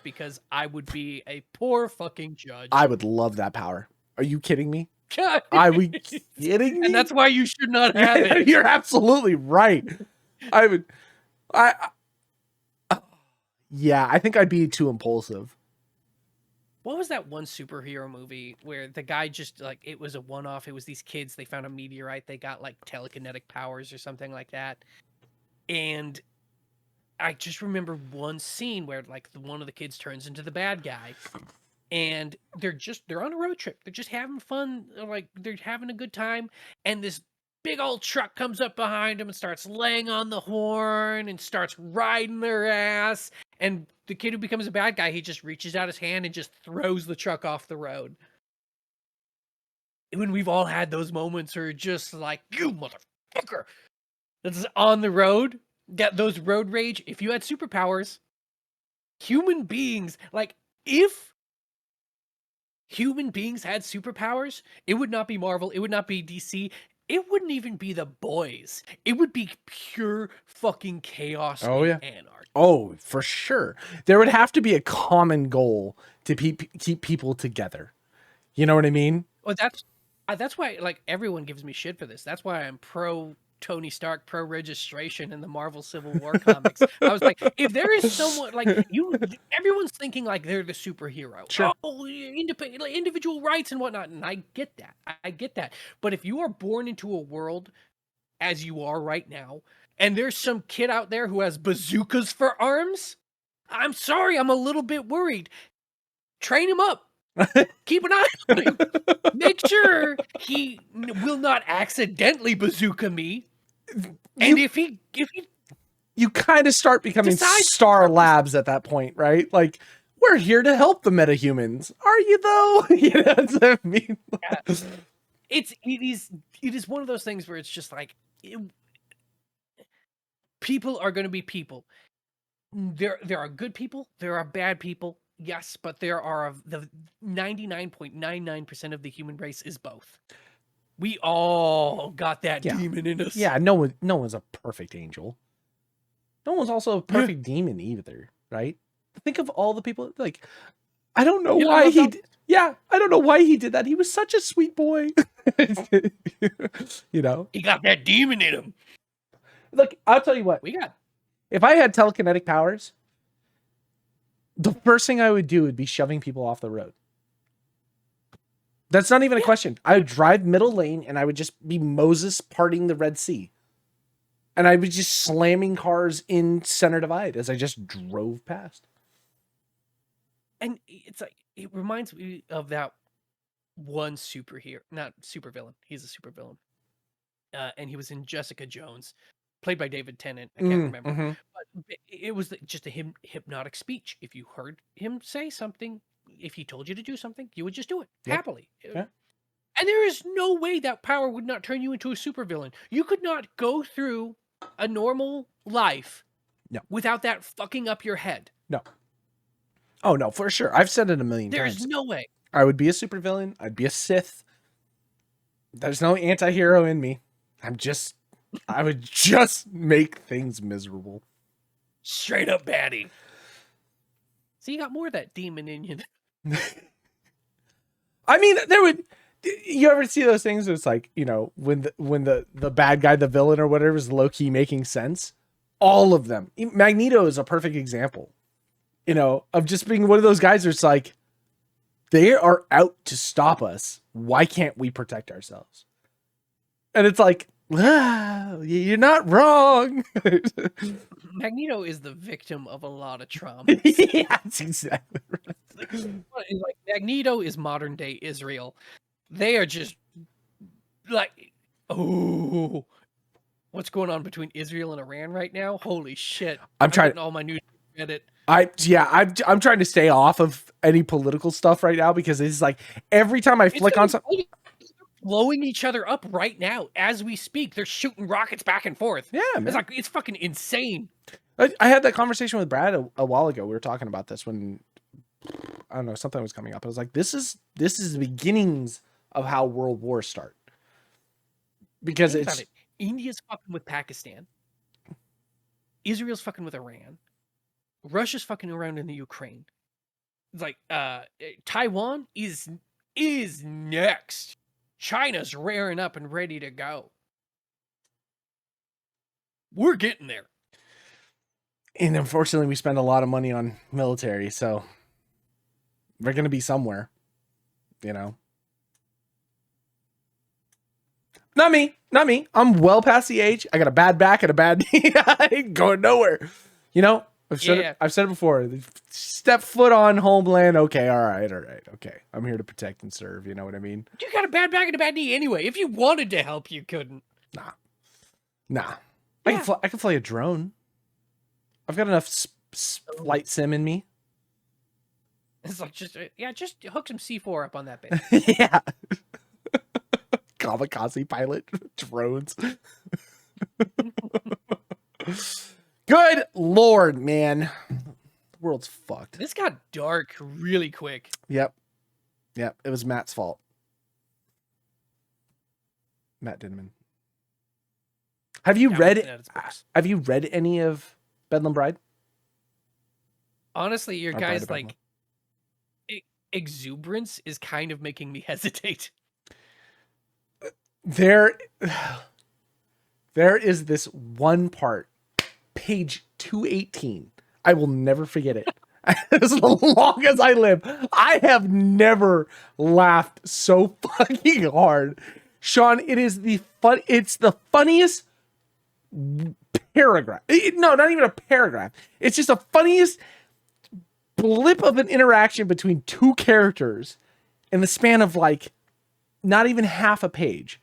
because I would be a poor fucking judge. I would love that power. Are you kidding me? God. Are we kidding me? And that's why you should not have it. You're absolutely right. I would. Yeah, I think I'd be too impulsive. What was that one superhero movie where the guy just like it was a one-off? It was these kids, they found a meteorite, they got like telekinetic powers or something like that. And I just remember one scene where like one of the kids turns into the bad guy and they're on a road trip. They're just having fun, like they're having a good time and this big old truck comes up behind them and starts laying on the horn and starts riding their ass. And the kid who becomes a bad guy, he just reaches out his hand and just throws the truck off the road. When we've all had those moments where just like, you motherfucker, that's on the road, get those road rage. If you had superpowers, human beings, like if human beings had superpowers, it would not be Marvel, it would not be DC, it wouldn't even be the boys. It would be pure fucking chaos and anarchy. Oh, for sure. There would have to be a common goal to keep people together. You know what I mean? Well, that's why like everyone gives me shit for this. That's why I'm pro Tony Stark, pro registration in the Marvel Civil War comics. I was like, if there is someone like everyone's thinking like they're the superhero. Sure. Oh, independent, like, individual rights and whatnot. And I get that. I get that. But if you are born into a world as you are right now, and there's some kid out there who has bazookas for arms, I'm sorry, I'm a little bit worried. Train him up. Keep an eye on him. Make sure he will not accidentally bazooka me. And if he you kind of start becoming Star Labs at that point, right? Like we're here to help the metahumans. Are you though? You know what I mean? Yeah. It is one of those things where it's just like people are going to be people. There are good people, there are bad people. Yes, but there are the 99.99% of the human race is both. We all got that demon in us. Yeah, no one's a perfect angel. No one's also a perfect demon either, right? Think of all the people like I don't know why he I don't know why he did that. He was such a sweet boy. You know? He got that demon in him. Look, I'll tell you what. If I had telekinetic powers, the first thing I would do would be shoving people off the road. That's not even a question. I would drive middle lane and I would just be Moses parting the Red Sea. And I was just slamming cars in center divide as I just drove past. And it's like, it reminds me of that one superhero, not supervillain. He's a supervillain. And he was in Jessica Jones, played by David Tennant. I can't remember. Mm-hmm. But it was just a hypnotic speech. If you heard him say something, if he told you to do something, you would just do it Yep. happily. Yeah. And there is no way that power would not turn you into a supervillain. You could not go through a normal life No. without that fucking up your head. No. Oh no, for sure. I've said it a million There times. is no way. I would be a supervillain. I'd be a Sith. There's no anti-hero in me. I would just make things miserable. Straight up baddie. So you got more of that demon in you. I mean, you ever see those things where it's like, you know, when the bad guy, the villain or whatever is low key making sense? All of them. Magneto is a perfect example, you know, of just being one of those guys where it's like, they are out to stop us. Why can't we protect ourselves? And it's like, you're not wrong. Magneto is the victim of a lot of trauma. Yeah, that's exactly right. Like Magneto is modern day Israel. They are just like, oh, what's going on between Israel and Iran right now? Holy shit! I'm trying all my news from Reddit. I'm trying to stay off of any political stuff right now because it's like every time I flick on something, blowing each other up right now as we speak. They're shooting rockets back and forth. Yeah, man. It's like, it's fucking insane. I had that conversation with Brad a while ago. We were talking about this when, I don't know, something was coming up. I was like, this is the beginnings of how world wars start. Because it's India's fucking with Pakistan. Israel's fucking with Iran. Russia's fucking around in the Ukraine. It's like Taiwan is next. China's rearing up and ready to go. We're getting there. And unfortunately, we spend a lot of money on military, so we're going to be somewhere, you know. Not me. I'm well past the age. I got a bad back and a bad knee. I ain't going nowhere. You know, I've said it before. Step foot on homeland. Okay, all right. Okay, I'm here to protect and serve. You know what I mean? You got a bad back and a bad knee anyway. If you wanted to help, you couldn't. Nah. Yeah. I can fly a drone. I've got enough flight sim in me. It's like just hook some C4 up on that bit. Yeah. Kamikaze pilot drones. Good Lord, man. The world's fucked. This got dark really quick. Yep. It was Matt's fault. Matt Dinman. Have you read any of Bedlam Bride? Honestly, your guys' like exuberance is kind of making me hesitate. There is this one part, page 218. I will never forget it. As long as I live, I have never laughed so fucking hard. Sean, it's the funniest paragraph. No, not even a paragraph. It's just the funniest blip of an interaction between two characters in the span of like not even half a page.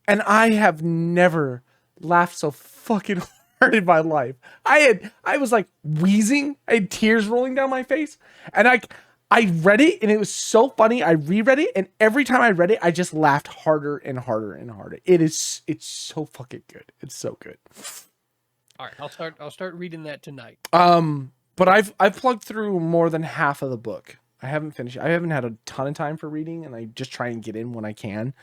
And I have never laughed so fucking hard in my life. I was like wheezing. I had tears rolling down my face. And I read it and it was so funny. I reread it, and every time I read it, I just laughed harder and harder and harder. It's so fucking good. It's so good. All right, I'll start reading that tonight. But I've plugged through more than half of the book. I haven't finished. I haven't had a ton of time for reading, and I just try and get in when I can.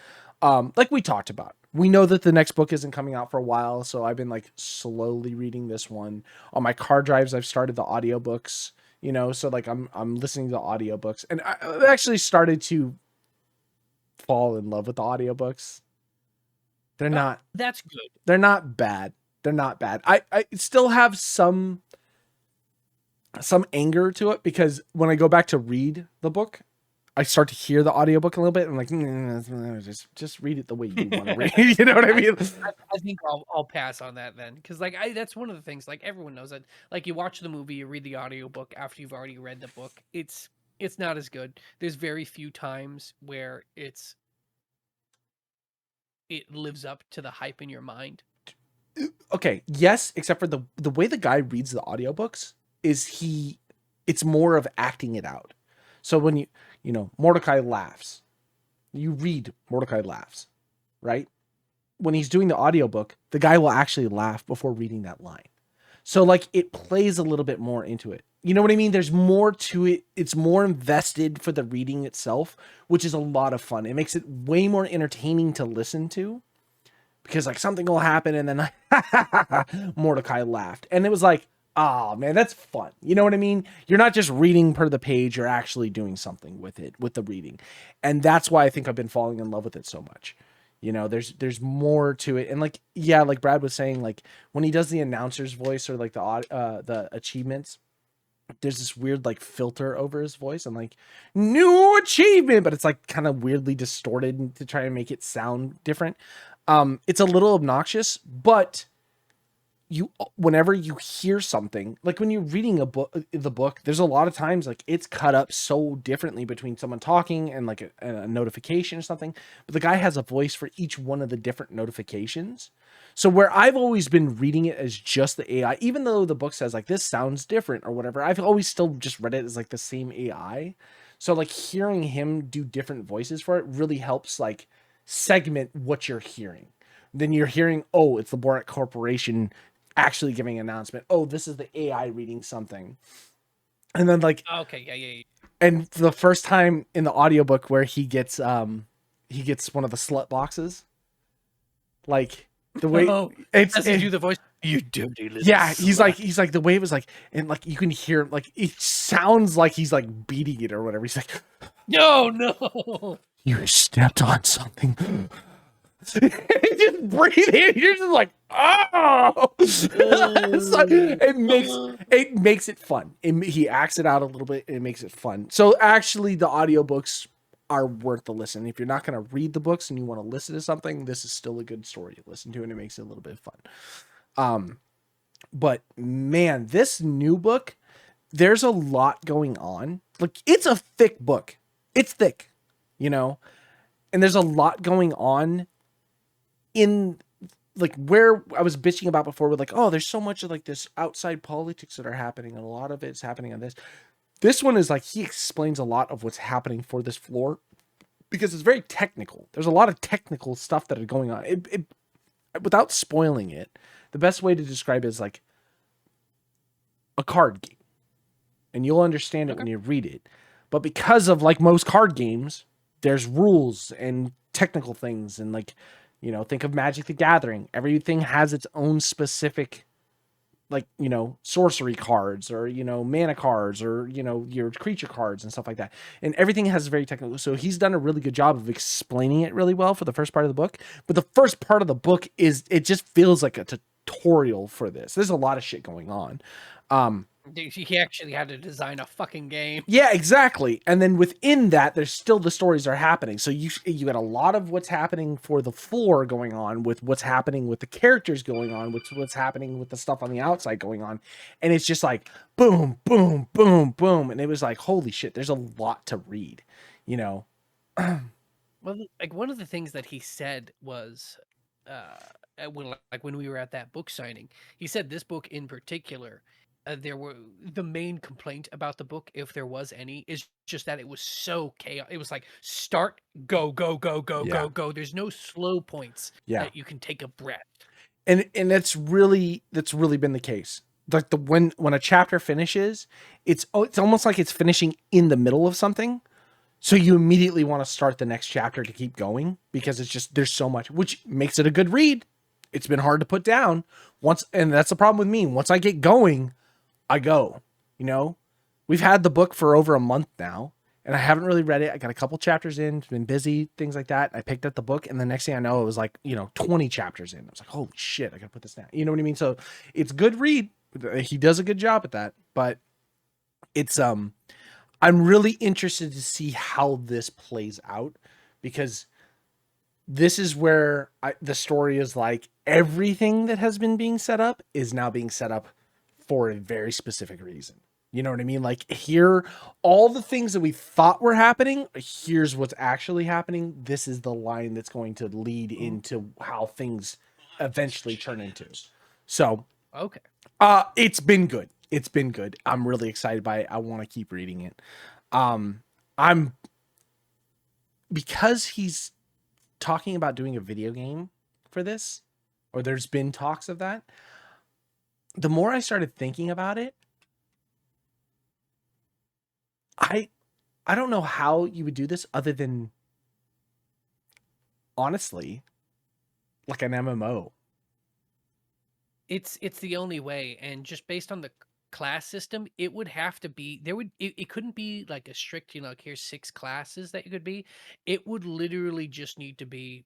Like we talked about, we know that the next book isn't coming out for a while, so I've been like slowly reading this one. On my car drives, I've started the audiobooks, you know, so like I'm listening to the audiobooks, and I've actually started to fall in love with the audiobooks. That's good. They're not bad. I still have some anger to it because when I go back to read the book, I start to hear the audiobook a little bit. I'm like, just read it the way you want to read. You know what I mean? I think I'll pass on that then, because like that's one of the things. Like everyone knows that. Like you watch the movie, you read the audiobook after you've already read the book. It's not as good. There's very few times where it lives up to the hype in your mind. Okay, yes, except for the way the guy reads the audiobooks is it's more of acting it out. So when Mordecai laughs, you read Mordecai laughs, right? When he's doing the audiobook, the guy will actually laugh before reading that line. So like it plays a little bit more into it. You know what I mean? There's more to it. It's more invested for the reading itself, which is a lot of fun. It makes it way more entertaining to listen to because like something will happen and then Mordecai laughed. And it was like, oh man, that's fun. You know what I mean? You're not just reading per the page, you're actually doing something with it, with the reading. And that's why I think I've been falling in love with it so much. There's more to it. And like, yeah, like Brad was saying, like when he does the announcer's voice or like the achievements, there's this weird like filter over his voice and like new achievement, but it's like kind of weirdly distorted to try and make it sound different. It's a little obnoxious, but whenever you hear something, like when you're reading the book, there's a lot of times like it's cut up so differently between someone talking and like a notification or something, but the guy has a voice for each one of the different notifications. So where I've always been reading it as just the AI, even though the book says like this sounds different or whatever, I've always still just read it as like the same AI. So like hearing him do different voices for it really helps like segment what you're hearing. Then you're hearing, oh, it's the Borat Corporation actually giving an announcement. Oh, this is the AI reading something. And then like, Okay, yeah. and the first time in the audiobook where he gets one of the slut boxes, like the way as he do the voice, you dirty little yeah, slut. he's like the way it was like, and like you can hear like it sounds like he's like beating it or whatever. He's like, No. you stepped on something. Just breathing. You're just like, oh. So it makes it fun. He acts it out a little bit and it makes it fun. So actually the audiobooks are worth the listen. If you're not going to read the books and you want to listen to something, this is still a good story to listen to and it makes it a little bit fun. But man, this new book, there's a lot going on. Like it's a thick book. It's thick, and there's a lot going on in like where I was bitching about before with like, oh, there's so much of like this outside politics that are happening and a lot of it's happening on this. This one is like he explains a lot of what's happening for this floor because it's very technical. There's a lot of technical stuff that are going on. It without spoiling it, the best way to describe it is like a card game. And you'll understand it when you read it. But because of like most card games, there's rules and technical things and like think of Magic the Gathering. Everything has its own specific, like, sorcery cards or, mana cards or, your creature cards and stuff like that. And everything has very technical. So he's done a really good job of explaining it really well for the first part of the book. But the first part of the book it just feels like a tutorial for this. There's a lot of shit going on. He actually had to design a fucking game. Yeah, exactly. And then within that, there's still the stories are happening. So you got a lot of what's happening for the floor going on with what's happening with the characters going on, with what's happening with the stuff on the outside going on. And it's just like boom, boom, boom, boom. And it was like, holy shit, there's a lot to read, Well, like one of the things that he said was when we were at that book signing, he said this book in particular, the main complaint about the book, if there was any, is just that it was so chaotic. It was like start, go, go, go, go, Yeah. go, go. There's no slow points that you can take a breath. And that's really been the case. Like when a chapter finishes, it's almost like it's finishing in the middle of something. So you immediately want to start the next chapter to keep going because it's just there's so much, which makes it a good read. It's been hard to put down and that's the problem with me. Once I get going, I go. We've had the book for over a month now, and I haven't really read it. I got a couple chapters in, been busy, things like that. I picked up the book, and the next thing I know, it was like 20 chapters in. I was like, holy shit, I gotta put this down. You know what I mean? So it's a good read. He does a good job at that, but it's I'm really interested to see how this plays out because this is where the story is like everything that has been being set up is now being set up for a very specific reason. You know what I mean? Like here, all the things that we thought were happening, here's what's actually happening. This is the line that's going to lead into how things eventually turn into. So, okay. It's been good. It's been good. I'm really excited by it. I want to keep reading it. I'm because he's talking about doing a video game for this, or there's been talks of that. The more I started thinking about it, I I don't know how you would do this other than honestly like an MMO. It's the only way, and just based on the class system, it would have to be it couldn't be like a strict, like here's 6 classes that you could be. It would literally just need to be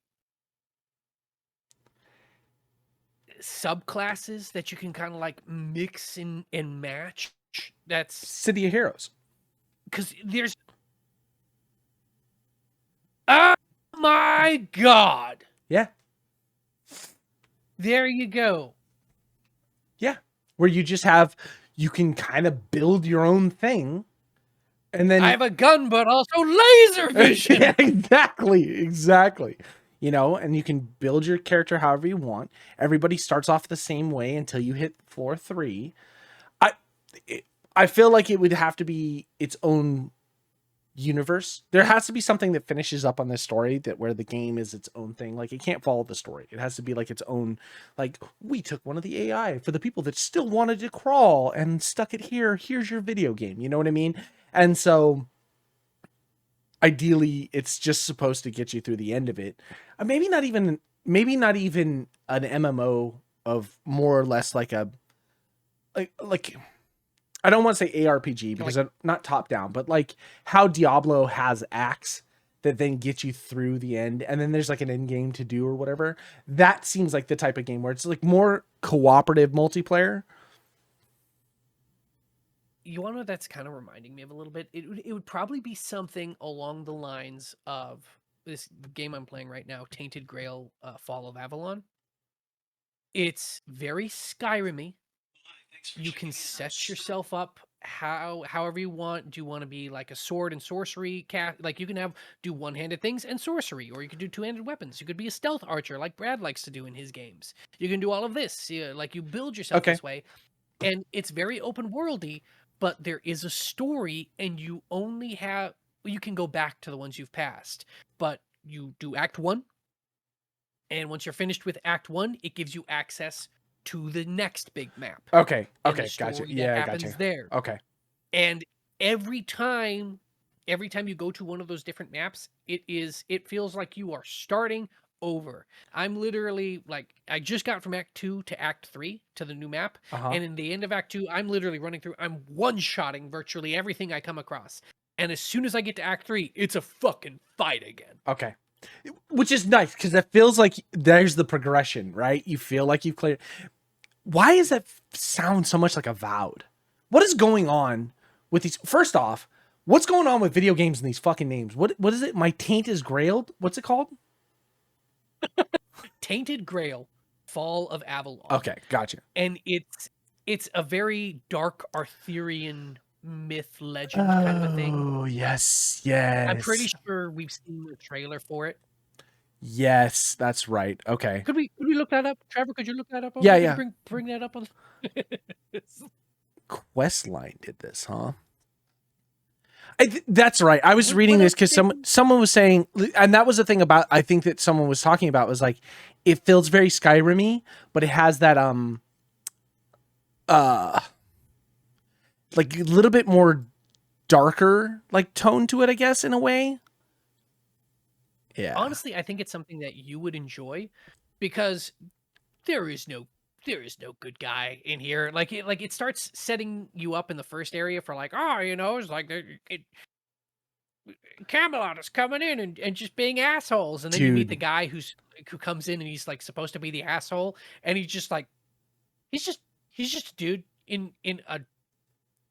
subclasses that you can kind of like mix and match. That's City of Heroes. because there's oh my god, Yeah. there you go. Yeah. Where you can kind of build your own thing. And then I have a gun, but also laser vision. Yeah, exactly. And you can build your character however you want. Everybody starts off the same way until you hit floor 3. I I feel like it would have to be its own universe. There has to be something that finishes up on this story that where the game is its own thing. Like it can't follow the story. It has to be like its own, like we took one of the AI for the people that still wanted to crawl and stuck it here. Here's your video game. You know what I mean? And so ideally it's just supposed to get you through the end of it. Maybe not even an MMO of more or less like a like I don't want to say ARPG because I'm not top down, but like how Diablo has acts that then get you through the end, and then there's like an end game to do or whatever. That seems like the type of game where it's like more cooperative multiplayer. You want to know what that's kind of reminding me of a little bit? It would probably be something along the lines of this game I'm playing right now, Tainted Grail: Fall of Avalon. It's very Skyrim-y. You can set yourself up however you want. Do you want to be like a sword and sorcery cat? Like you can do one-handed things and sorcery, or you could do two-handed weapons. You could be a stealth archer like Brad likes to do in his games. You can do all of this. Like you build yourself Okay. this way, and it's very open worldy, but there is a story, and you can go back to the ones you've passed, but you do Act 1, and once you're finished with Act 1, it gives you access to the next big map. Okay. And Okay. the Gotcha. story that Yeah, happens gotcha. there. Okay. And every time you go to one of those different maps, it feels like you are starting over. I'm literally like, I just got from Act 2 to Act 3 to the new map. Uh-huh. And in the end of Act 2, I'm literally running through, I'm one-shotting virtually everything I come across. And as soon as I get to Act 3, it's a fucking fight again. Okay. Which is nice because it feels like there's the progression, right? You feel like you've cleared. Why does that sound so much like Avowed? What is going on with these? First off, what's going on with video games and these fucking names? What is it? My taint is grailed? What's it called? Tainted Grail: Fall of Avalon. Okay, gotcha. And it's a very dark Arthurian myth legend kind of a thing. Oh, yes, yes. I'm pretty sure we've seen the trailer for it. Yes, that's right. Okay. Could we look that up? Trevor, could you look that up? Yeah, Could you yeah. bring that up on Questline did this, huh? That's right. I was What- reading what this because else someone was saying, and that was the thing about I think that someone was talking about was like it feels very Skyrim-y, but it has that like a little bit more darker like tone to it, I guess, in a way. Yeah. Honestly, I think it's something that you would enjoy because there is no good guy in here. Like it starts setting you up in the first area for like, it's like Camelot is coming in and just being assholes, and then you meet the Dude. guy who comes in and he's like supposed to be the asshole, and he's just he's just a dude in a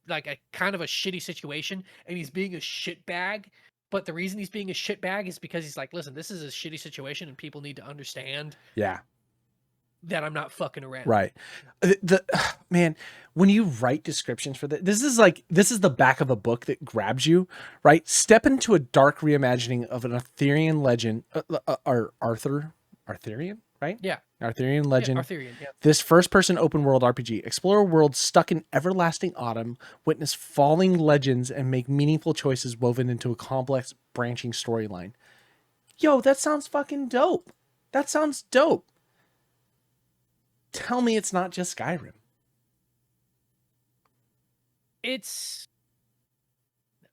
like a kind of a shitty situation, and he's being a shitbag. But the reason he's being a shitbag is because he's like, listen, this is a shitty situation, and people need to understand Yeah. that I'm not fucking around. Right. Man, when you write descriptions for this is the back of a book that grabs you, right? Step into a dark reimagining of an Arthurian legend, or Arthurian, right? right? Yeah. Arthurian Yeah. legend. Arthurian. Yeah. This first-person open-world RPG. Explore a world stuck in everlasting autumn, witness falling legends, and make meaningful choices woven into a complex, branching storyline. Yo, that sounds fucking dope. That sounds dope. Tell me it's not just Skyrim. It's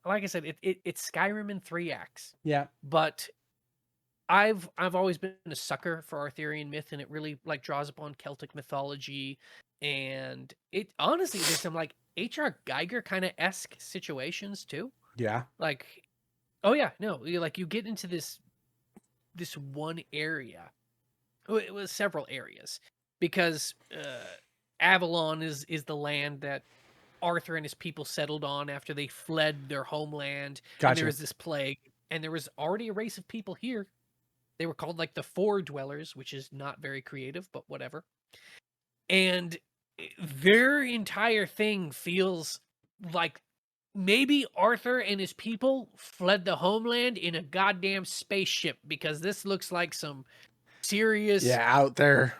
like I said, it's Skyrim in 3 acts. Yeah. But I've always been a sucker for Arthurian myth, and it really like draws upon Celtic mythology, and it honestly there's some like H.R. Geiger kind of esque situations too. Yeah. Like, oh yeah, no, you get into this one area. It was several areas because Avalon is the land that Arthur and his people settled on after they fled their homeland, and there Gotcha. was this plague, and there was already a race of people here. They were called like the Four Dwellers, which is not very creative, but whatever. And their entire thing feels like maybe Arthur and his people fled the homeland in a goddamn spaceship, because this looks like some serious. Yeah, out there.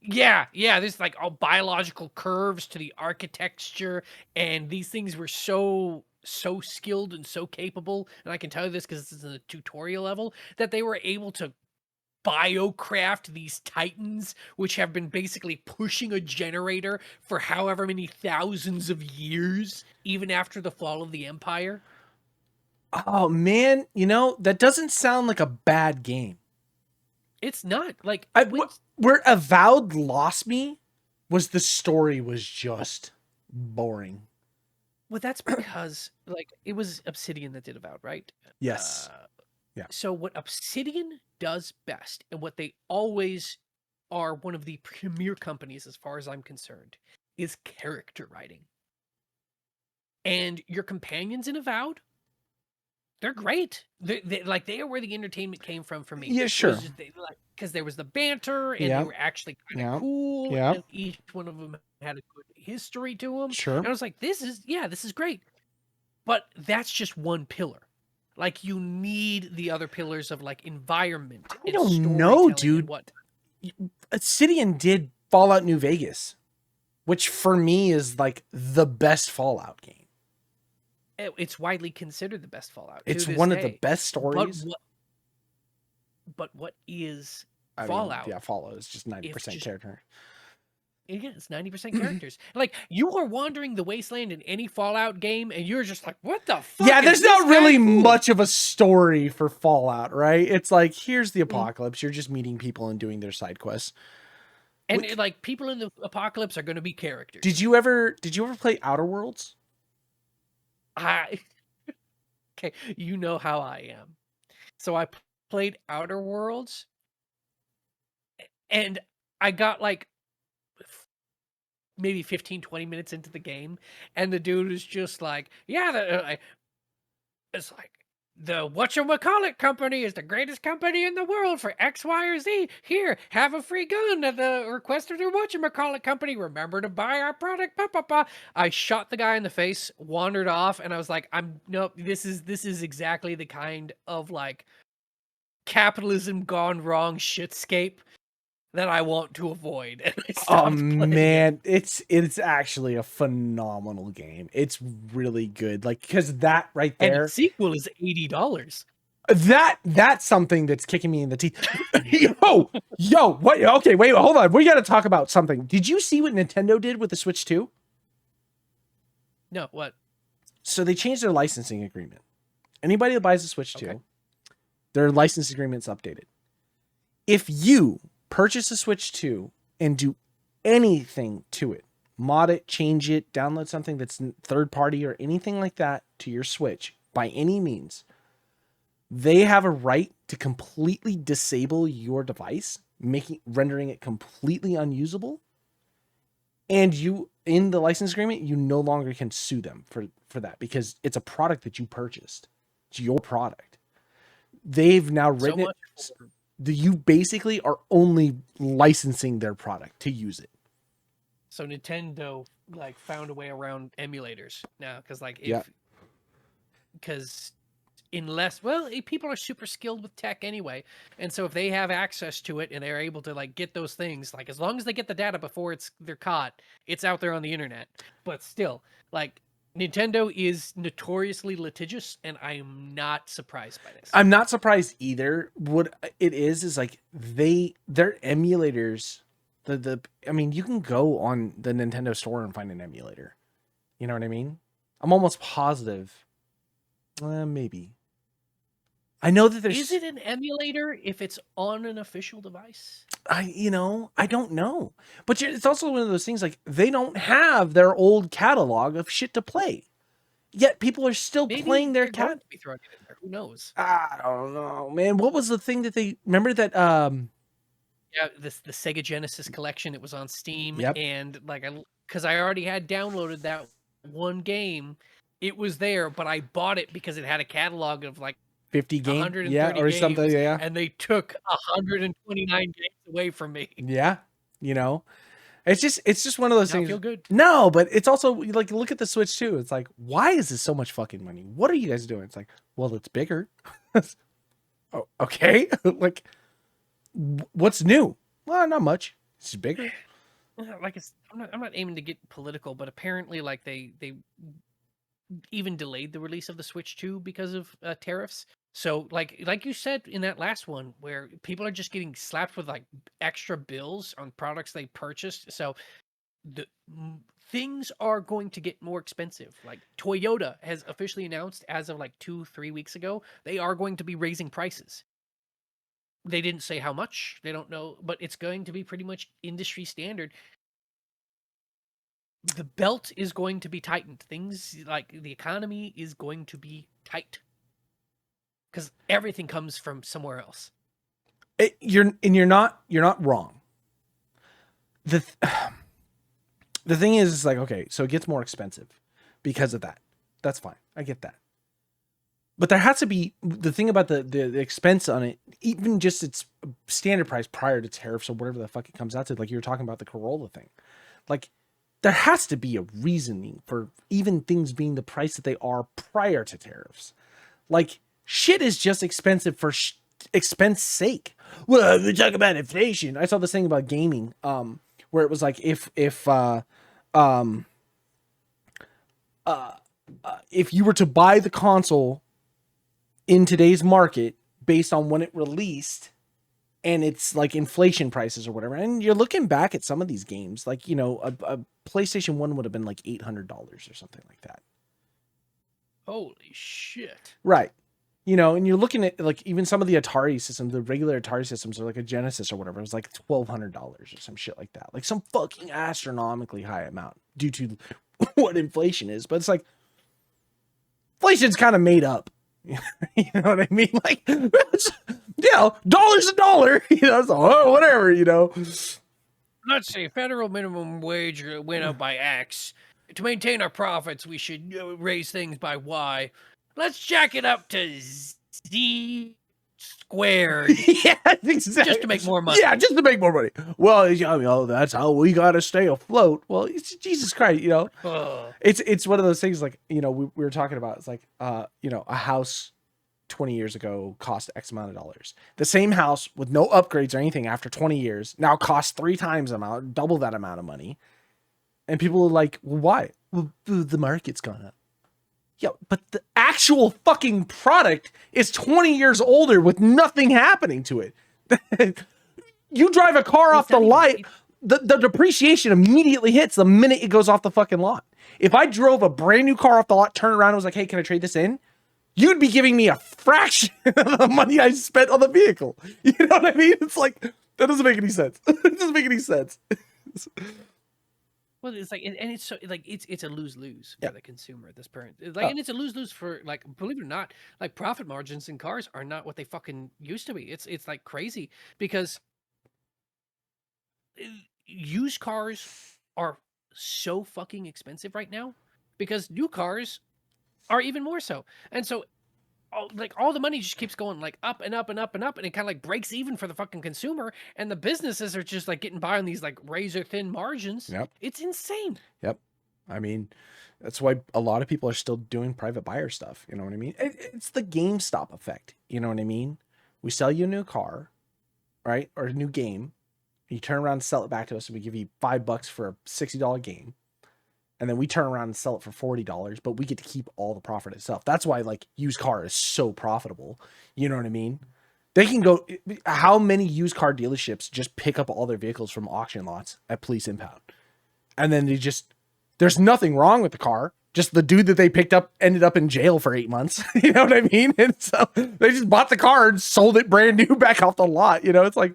Yeah, there's like all biological curves to the architecture, and these things were so skilled and so capable, and I can tell you this because this is a tutorial level, that they were able to biocraft these titans, which have been basically pushing a generator for however many thousands of years, even after the fall of the Empire. Oh man, that doesn't sound like a bad game. It's not like Where Avowed lost me was the story was just boring. well, that's because like it was Obsidian that did Avowed, right? Yes. Yeah. So what Obsidian does best, and what they always are one of the premier companies as far as I'm concerned, is character writing. And your companions in Avowed, they're great. They are where the entertainment came from for me. Yeah, sure. Because there was the banter, and they were actually kind of cool, and each one of them had a good history to them. Sure. And I was like, this is great. But that's just one pillar. Like, you need the other pillars of like environment. I don't know, dude. What Obsidian did Fallout New Vegas, which for me is like the best Fallout game. it's widely considered the best Fallout. It's one of the best stories. But what is I Fallout? mean, yeah, Fallout is just 90% character. Again, it's 90% characters. Like, you are wandering the wasteland in any Fallout game, and you're just like, what the fuck? Yeah, there's not really much of a story for Fallout, right? It's like, here's the apocalypse. You're just meeting people and doing their side quests. And like, people in the apocalypse are going to be characters. Did you ever play Outer Worlds? Okay, you know how I am. So I played Outer Worlds, and I got like maybe 15-20 minutes into the game, and the dude is just like, yeah, it's like, the whatchamacallit company is the greatest company in the world for X, Y, or Z. Here, have a free gun at the request of their whatchamacallit company. Remember to buy our product. Bah, bah, bah. I shot the guy in the face, wandered off, and I was like, nope, this is exactly the kind of like capitalism gone wrong shitscape that I want to avoid. And I stopped man, it's actually a phenomenal game. It's really good. Like, because that right there, and the sequel is $80. That's something that's kicking me in the teeth. yo, what? Okay, wait, hold on. We got to talk about something. Did you see what Nintendo did with the Switch 2? No, what? So they changed their licensing agreement. Anybody that buys the Switch 2, their license agreement's updated. If you purchase a Switch 2 and do anything to it, mod it, change it, download something that's third party or anything like that to your Switch by any means, they have a right to completely disable your device, rendering it completely unusable. And you, in the license agreement, you no longer can sue them for that, because it's a product that you purchased. It's your product. They've now written it. You basically are only licensing their product to use it. So Nintendo like found a way around emulators now, because like unless, well, people are super skilled with tech anyway, and so if they have access to it and they're able to like get those things, like as long as they get the data before they're caught, it's out there on the internet. But still, like Nintendo is notoriously litigious, and I am not surprised by this. I'm not surprised either. What it is like their emulators. I mean, you can go on the Nintendo store and find an emulator. You know what I mean? I'm almost positive. Maybe. I know that there's. Is it an emulator if it's on an official device? I don't know. But it's also one of those things like they don't have their old catalog of shit to play. Yet people are still playing their cat. Be throwing it in there. Who knows? I don't know, man. What was the thing that they remember that Yeah, the Sega Genesis collection, it was on Steam, Yep. and because I already had downloaded that one game, it was there, but I bought it because it had a catalog of like 50 games, 130 yeah, or games, something, yeah. and they took 129 games away from me. Yeah, it's just one of those things. Feel good. No, but it's also like look at the Switch too. It's like, why is this so much fucking money? What are you guys doing? It's like, well, it's bigger. Oh, okay. Like, what's new? Well, not much. It's bigger. Like I'm not aiming to get political, but apparently, like they even delayed the release of the Switch 2 because of tariffs. So like you said in that last one, where people are just getting slapped with like extra bills on products they purchased. So things are going to get more expensive. Like Toyota has officially announced as of like 2-3 weeks ago, they are going to be raising prices. They didn't say how much, they don't know, but it's going to be pretty much industry standard. The belt is going to be tightened. Things like the economy is going to be tight because everything comes from somewhere else. You're not wrong. The thing is like, okay, so it gets more expensive because of that. That's fine. I get that. But there has to be the thing about the expense on it, even just its standard price prior to tariffs or whatever the fuck it comes out to. Like you were talking about the Corolla thing. Like there has to be a reasoning for even things being the price that they are prior to tariffs. Like shit is just expensive for expense sake. Well, we talk about inflation. I saw this thing about gaming, where it was like if you were to buy the console in today's market based on when it released and it's like inflation prices or whatever. And you're looking back at some of these games, like, a PlayStation 1 would have been like $800 or something like that. Holy shit. Right. And you're looking at like even some of the Atari systems, the regular Atari systems, or like a Genesis or whatever, it was like $1,200 or some shit like that. Like some fucking astronomically high amount due to what inflation is. But it's like, inflation's kind of made up. You know what I mean? Like, dollar's a dollar. So whatever. Let's say federal minimum wage went up by X. To maintain our profits, we should raise things by Y. Let's jack it up to Z squared. Yeah, exactly. Just to make more money. Yeah, just to make more money. Well, that's how we gotta stay afloat. Well, Jesus Christ, it's one of those things like, we were talking about. It's like, a house 20 years ago cost X amount of dollars. The same house with no upgrades or anything after 20 years now costs 3 times double that amount of money. And people are like, well, why? Well, the market's gone up. Yeah, but the actual fucking product is 20 years older with nothing happening to it. You drive a car off the lot, the depreciation immediately hits the minute it goes off the fucking lot. If I drove a brand new car off the lot, turned around and was like, hey, can I trade this in? You'd be giving me a fraction of the money I spent on the vehicle. You know what I mean? It's like, that doesn't make any sense. It doesn't make any sense. Well, it's like, and it's so like it's a lose-lose for the consumer at this point. And it's a lose-lose for, like, believe it or not, like profit margins in cars are not what they fucking used to be. It's like crazy because used cars are so fucking expensive right now because new cars are even more so. And so all the money just keeps going like up and up and up and up, and it kind of like breaks even for the fucking consumer, and the businesses are just like getting by on these like razor thin margins. Yep. It's insane. Yep. I mean, that's why a lot of people are still doing private buyer stuff. You know what I mean? It's the GameStop effect. You know what I mean? We sell you a new car, right? Or a new game. You turn around and sell it back to us, and we give you $5 for a $60 game. And then we turn around and sell it for $40, but we get to keep all the profit itself. That's why like used car is so profitable. You know what I mean? They can go. How many used car dealerships just pick up all their vehicles from auction lots at police impound, and then they just there's nothing wrong with the car. Just the dude that they picked up ended up in jail for 8 months. You know what I mean? And so they just bought the car and sold it brand new back off the lot. You know, it's like,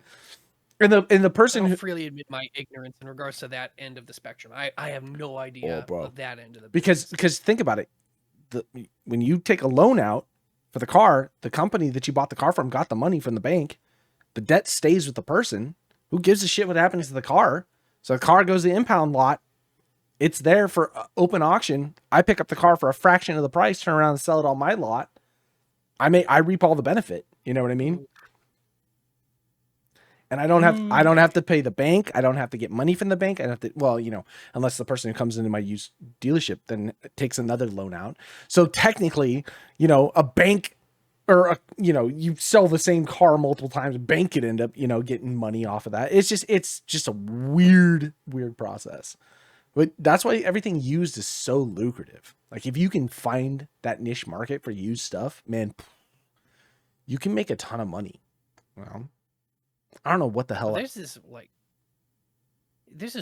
and the person I'll freely admit my ignorance in regards to that end of the spectrum. I have no idea of that end of the because think about it. When you take a loan out for the car, the company that you bought the car from got the money from the bank. The debt stays with the person. Who gives a shit what happens to the car? So the car goes to the impound lot. It's there for open auction. I pick up the car for a fraction of the price, turn around and sell it on my lot. I reap all the benefit. You know what I mean? And I don't have to pay the bank. I don't have to get money from the bank. I have to, well, you know, unless the person who comes into my used dealership then takes another loan out. So technically, you know, a bank or you know, you sell the same car multiple times, a bank could end up, you know, getting money off of that. It's just a weird process. But that's why everything used is so lucrative. Like if you can find that niche market for used stuff, man, you can make a ton of money. Well, I don't know what the hell. There's this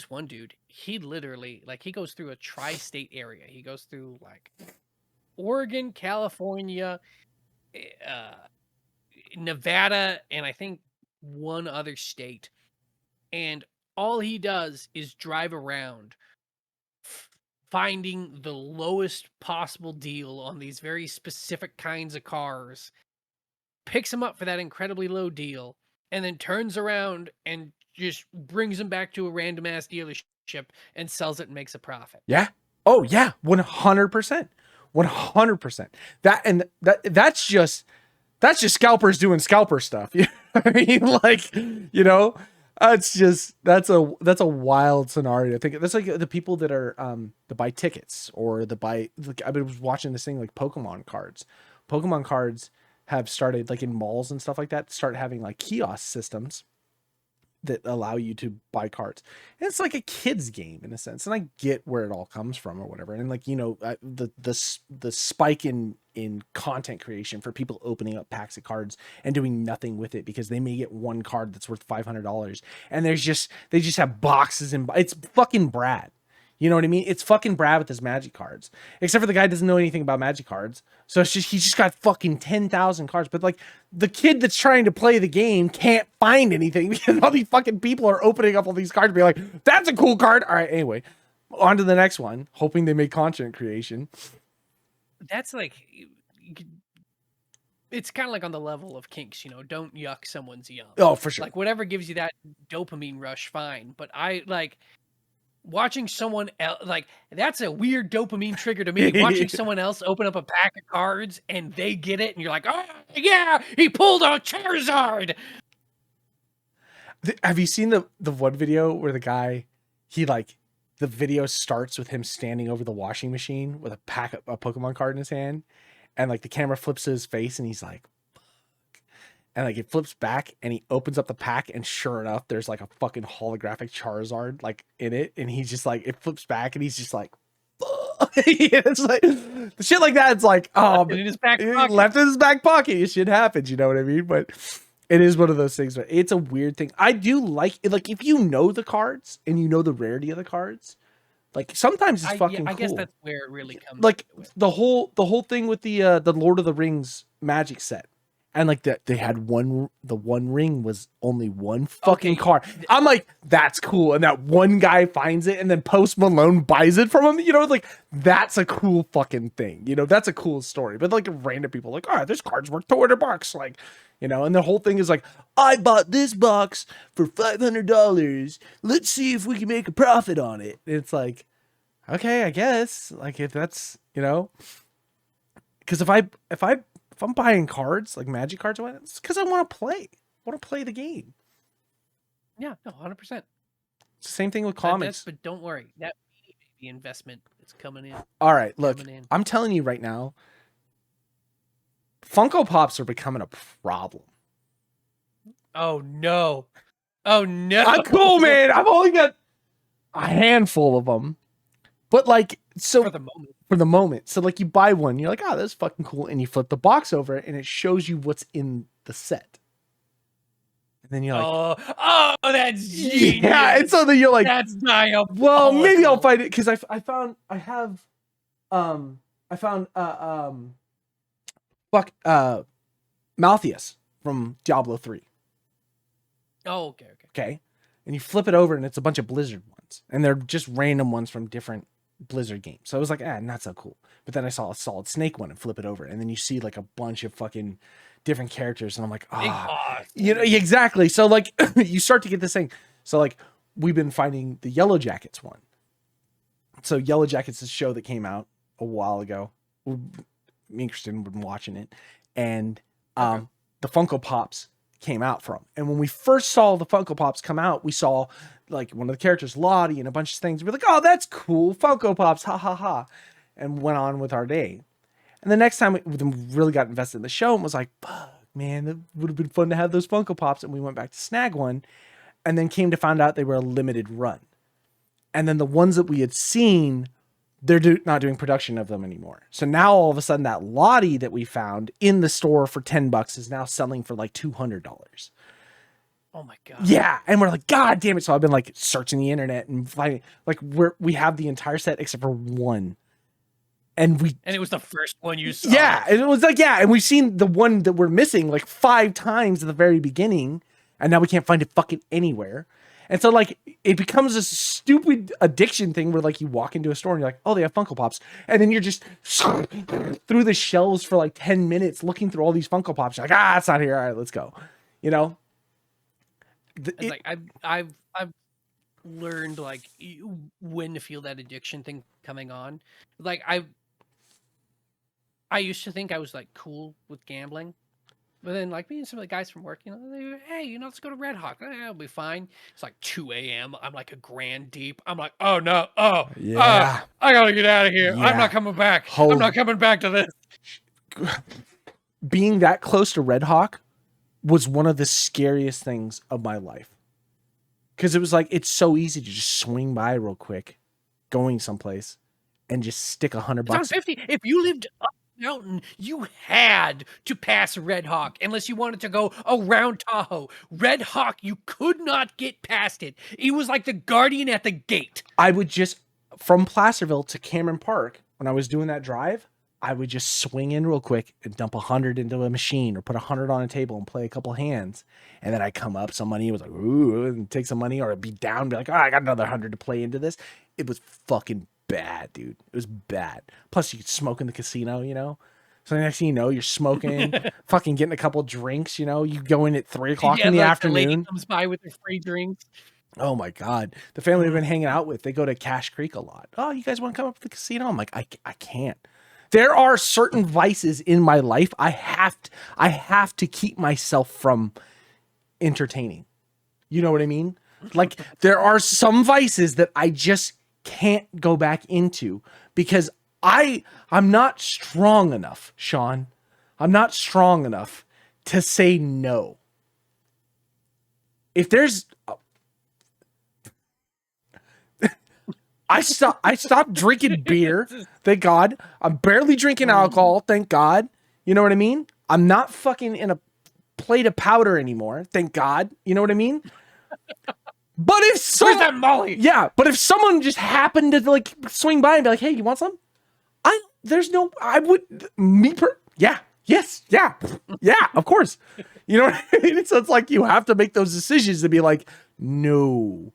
one dude. He literally he goes through a tri-state area. He goes through like Oregon, California, Nevada, and I think one other state. And all he does is drive around finding the lowest possible deal on these very specific kinds of cars, picks them up for that incredibly low deal, and then turns around and just brings them back to a random ass dealership and sells it and makes a profit. Yeah. Oh yeah. 100%. 100%. That's just scalpers doing scalper stuff. You know what I mean? Like, you know, that's a wild scenario. I think that's like the people that are that buy tickets or I was watching this thing like Pokemon cards. Pokemon cards have started like in malls and stuff like that, start having like kiosk systems that allow you to buy cards. And it's like a kid's game in a sense. And I get where it all comes from or whatever. And like, you know, the spike in content creation for people opening up packs of cards and doing nothing with it because they may get one card that's worth $500 and they just have boxes and it's fucking Brad. You know what I mean? It's fucking Brad with his magic cards. Except for the guy doesn't know anything about magic cards. So it's just, he's just got fucking 10,000 cards. But like the kid that's trying to play the game can't find anything because all these fucking people are opening up all these cards and be like, that's a cool card. All right, anyway, on to the next one, hoping they make content creation. That's like, it's kind of like on the level of kinks, you know, don't yuck someone's yum. Oh, for sure. Like whatever gives you that dopamine rush, fine. But I like watching someone else, like that's a weird dopamine trigger to me. Watching someone else open up a pack of cards and they get it and you're like, oh yeah, he pulled a Charizard. Have you seen the one video where the guy, the video starts with him standing over the washing machine with a Pokemon card in his hand, and like the camera flips to his face and he's like, and like it flips back and he opens up the pack and sure enough there's like a fucking holographic Charizard like in it, and he's just like, it flips back and he's just like it's like the shit like that. It's like, oh, left in his back pocket. Shit happens, you know what I mean? But it is one of those things. But it's a weird thing. I do like if you know the cards and you know the rarity of the cards, like sometimes it's fucking cool. I guess that's where it really comes. Like the whole thing with the Lord of the Rings magic set. And like that, they had the one ring was only one fucking card. I'm like, that's cool. And that one guy finds it and then Post Malone buys it from him. You know, like that's a cool fucking thing. You know, that's a cool story. But like random people like, oh, this card's worth $200. Like, you know, and the whole thing is like, I bought this box for $500. Let's see if we can make a profit on it. And it's like, okay, I guess. Like if that's, you know, because if I'm buying cards, like magic cards, it's because I want to play. I want to play the game. Yeah, no, 100%. It's the same thing with comics. But don't worry. the investment. It's coming in. All right, look, Coming in. I'm telling you right now, Funko Pops are becoming a problem. Oh no. Oh no. I'm cool, man. I've only got a handful of them. But like, so For the moment. for the moment. So like you buy one, you're like, oh, that's fucking cool. And you flip the box over and it shows you what's in the set. And then you're like, oh, that's genius. yeah. And so then you're like, that's diabolical. well, maybe I'll find it. Cause I found Malthius from Diablo 3. Oh, okay. Okay. And you flip it over and it's a bunch of Blizzard ones. And they're just random ones from different Blizzard games. So I was like, not so cool. But then I saw a Solid Snake one and flip it over. And then you see like a bunch of fucking different characters. And I'm like, you know, exactly. So like you start to get this thing. So like we've been finding the Yellow Jackets one. So Yellow Jackets is a show that came out a while ago. Me and Kristen have been watching it. And the Funko Pops came out from. And when we first saw the Funko Pops come out, we saw like one of the characters, Lottie, and a bunch of things. We're like, oh, that's cool. Funko Pops, ha ha ha. And went on with our day. And the next time we really got invested in the show and was like, fuck, man, that would have been fun to have those Funko Pops. And we went back to snag one and then came to find out they were a limited run. And then the ones that we had seen, they're not doing production of them anymore. So now all of a sudden that Lottie that we found in the store for $10 is now selling for like $200. Oh my God. Yeah. And we're like, God damn it. So I've been like searching the internet and finding like we have the entire set except for one. And it was the first one you saw. Yeah. And it was like, yeah. And we've seen the one that we're missing like 5 times at the very beginning. And now we can't find it fucking anywhere. And so like it becomes a stupid addiction thing where like you walk into a store and you're like, oh, they have Funko Pops. And then you're just through the shelves for like 10 minutes looking through all these Funko Pops. You're like, it's not here. All right, let's go. You know? Like I've learned like when to feel that addiction thing coming on. Like I used to think I was like cool with gambling. But then, like, me and some of the guys from work, you know, they go, hey, you know, let's go to Red Hawk. I'll be fine. It's like 2 a.m. I'm like a grand deep. I'm like, oh, no. Oh, yeah. I got to get out of here. Yeah. I'm not coming back. I'm not coming back to this. Being that close to Red Hawk was one of the scariest things of my life. Because it was like, it's so easy to just swing by real quick, going someplace, and just stick $100. It's on 50. If you lived up mountain, you had to pass Red Hawk unless you wanted to go around Tahoe. Red Hawk, you could not get past it. It was like the guardian at the gate. I would just, from Placerville to Cameron Park, when I was doing that drive, I would just swing in real quick and dump 100 into a machine or put 100 on a table and play a couple hands. And then I'd come up, some money, was like, ooh, and take some money, or I'd be down, be like, I got another 100 to play into this. It was fucking bad, dude. It was bad. Plus, you could smoke in the casino, you know? So the next thing you know, you're smoking, fucking getting a couple drinks, you know? You go in at 3 o'clock in the afternoon. The lady comes by with her free drinks. Oh, my God. The family I've been hanging out with, they go to Cache Creek a lot. Oh, you guys want to come up to the casino? I'm like, I can't. There are certain vices in my life I have to keep myself from entertaining. You know what I mean? Like, there are some vices that I just can't go back into because I'm not strong enough, Sean. I'm not strong enough to say no. If there's I stopped drinking beer, thank God. I'm barely drinking alcohol, thank God. You know what I mean? I'm not fucking in a plate of powder anymore, thank God. You know what I mean? But if where's that Molly? Yeah, but if someone just happened to like swing by and be like, "Hey, you want some?" Yeah, of course. You know what I mean? So it's like you have to make those decisions to be like, no,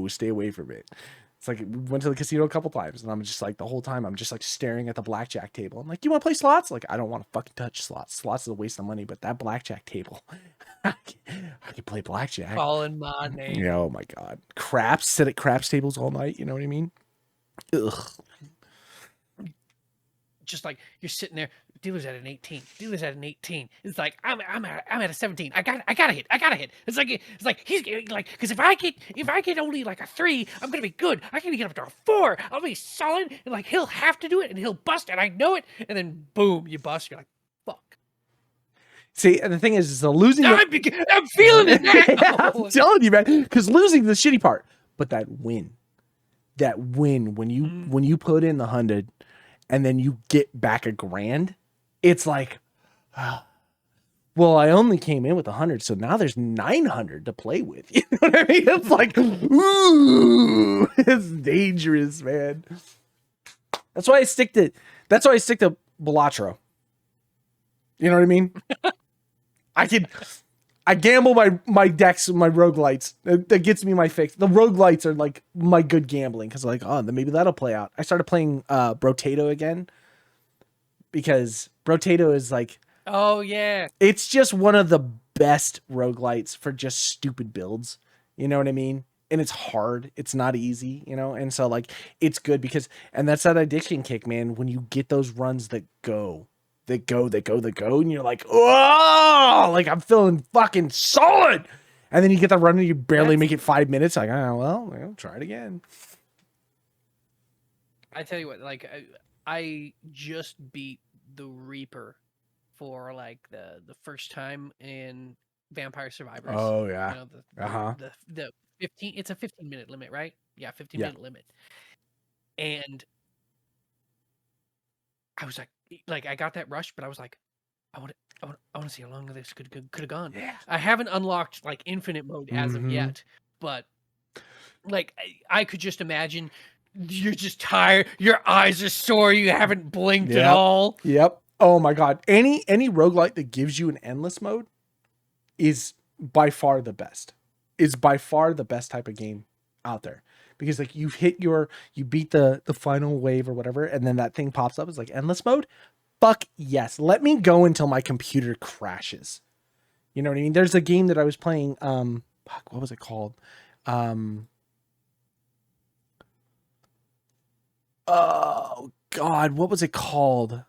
stay away from it. It's like we went to the casino a couple times, and I'm just like the whole time I'm just like staring at the blackjack table. I'm like, "You want to play slots?" Like, I don't want to fucking touch slots. Slots is a waste of money, but that blackjack table, I can play blackjack. Calling my name. Oh my God, craps, sit at craps tables all night. You know what I mean? Ugh. Just like you're sitting there Dealer's at an 18. Dealer's at an 18. It's like I'm at a 17. I gotta hit. It's like he's like, because if I get only like a 3, I'm gonna be good. I can get up to a 4. I'll be solid. And like he'll have to do it, and he'll bust, and I know it. And then boom, you bust. You're like, fuck. See, and the thing is the losing. I'm feeling it now. Yeah, I'm telling you, man, because losing the shitty part, but that win when you put in the 100, and then you get back a grand. It's like, well, I only came in with 100, so now there's 900 to play with. You know what I mean? It's like, ooh, it's dangerous, man. That's why I stick to Balatro. You know what I mean? I gamble my decks and my roguelites. That gets me my fix. The roguelites are like my good gambling because like, oh, then maybe that'll play out. I started playing Brotato again. Because Brotato is like, oh yeah, it's just one of the best roguelites for just stupid builds. You know what I mean? And it's hard. It's not easy, you know? And so like, it's good because, and that's that addiction kick, man. When you get those runs that go, and you're like, oh, like I'm feeling fucking solid. And then you get the run and you barely make it 5 minutes. Like, oh, well, I'll try it again. I tell you what, like I just beat the Reaper for like the first time in Vampire Survivors. Oh yeah. You know, the 15. It's a 15-minute limit, right? Yeah, 15-minute limit. And I was like I got that rush, but I was like, I want to see how long this could have gone. Yeah. I haven't unlocked like infinite mode as of yet, but like I could just imagine. You're just tired. Your eyes are sore. You haven't blinked at all. Yep. Oh my god. Any roguelite that gives you an endless mode is by far the best. Is by far the best type of game out there. Because like you beat the final wave or whatever, and then that thing pops up. It's like endless mode. Fuck yes. Let me go until my computer crashes. You know what I mean? There's a game that I was playing. What was it called? Oh God, what was it called?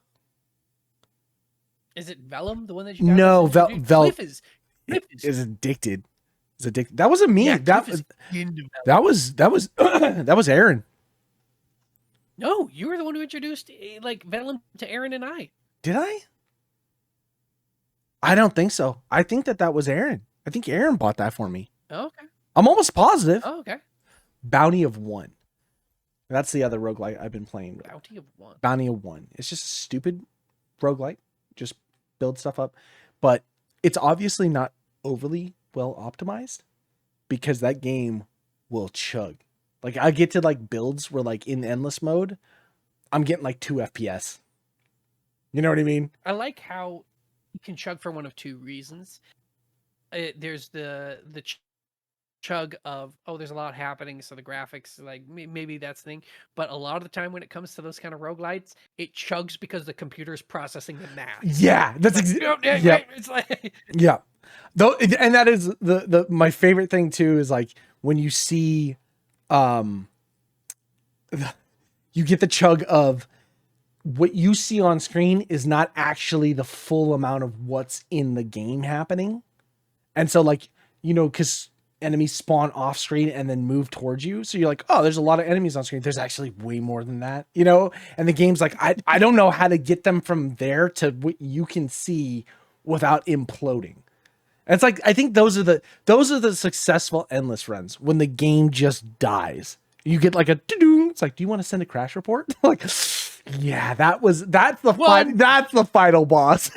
Is it Vellum, the one that you got? No, Cliff is addicted. Is addicted. That wasn't me. Yeah, that was Aaron. No, you were the one who introduced like Vellum to Aaron and I. Did I? I don't think so. I think that was Aaron. I think Aaron bought that for me. Oh, okay. I'm almost positive. Oh, okay. Bounty of One. That's the other roguelite I've been playing. Bounty of One. Bounty of One. It's just a stupid roguelite. Just build stuff up. But it's obviously not overly well optimized because that game will chug. Like I get to like builds where like in endless mode, I'm getting like 2 FPS. You know what I mean? I like how you can chug for one of two reasons. There's the chug of, oh, there's a lot happening, so the graphics, like maybe that's the thing. But a lot of the time when it comes to those kind of roguelites, it chugs because the computer's processing the math. Yeah, that's exactly. Yeah, it's like yeah. Though, and that is the my favorite thing too is like when you see, you get the chug of what you see on screen is not actually the full amount of what's in the game happening, and so like you know because enemies spawn off screen and then move towards you. So you're like, oh, there's a lot of enemies on screen. There's actually way more than that, you know? And the game's like, I don't know how to get them from there to what you can see without imploding. And it's like, I think those are the successful endless runs when the game just dies. You get like a doo-doo. It's like, do you want to send a crash report? Like, yeah, that's the final boss.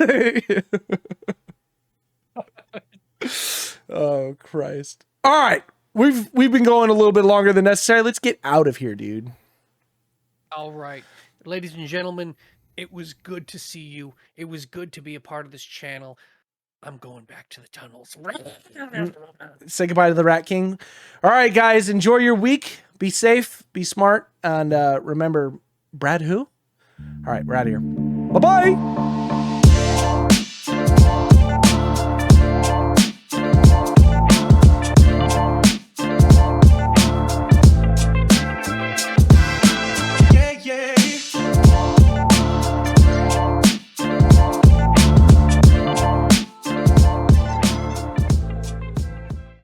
Oh Christ. All right, we've been going a little bit longer than necessary. Let's get out of here, dude. All right, ladies and gentlemen, it was good to see you. It was good to be a part of this channel. I'm going back to the tunnels. Say goodbye to the RatKing. All right, guys, enjoy your week. Be safe, be smart, and remember, Brad who? All right, we're out of here. Bye-bye.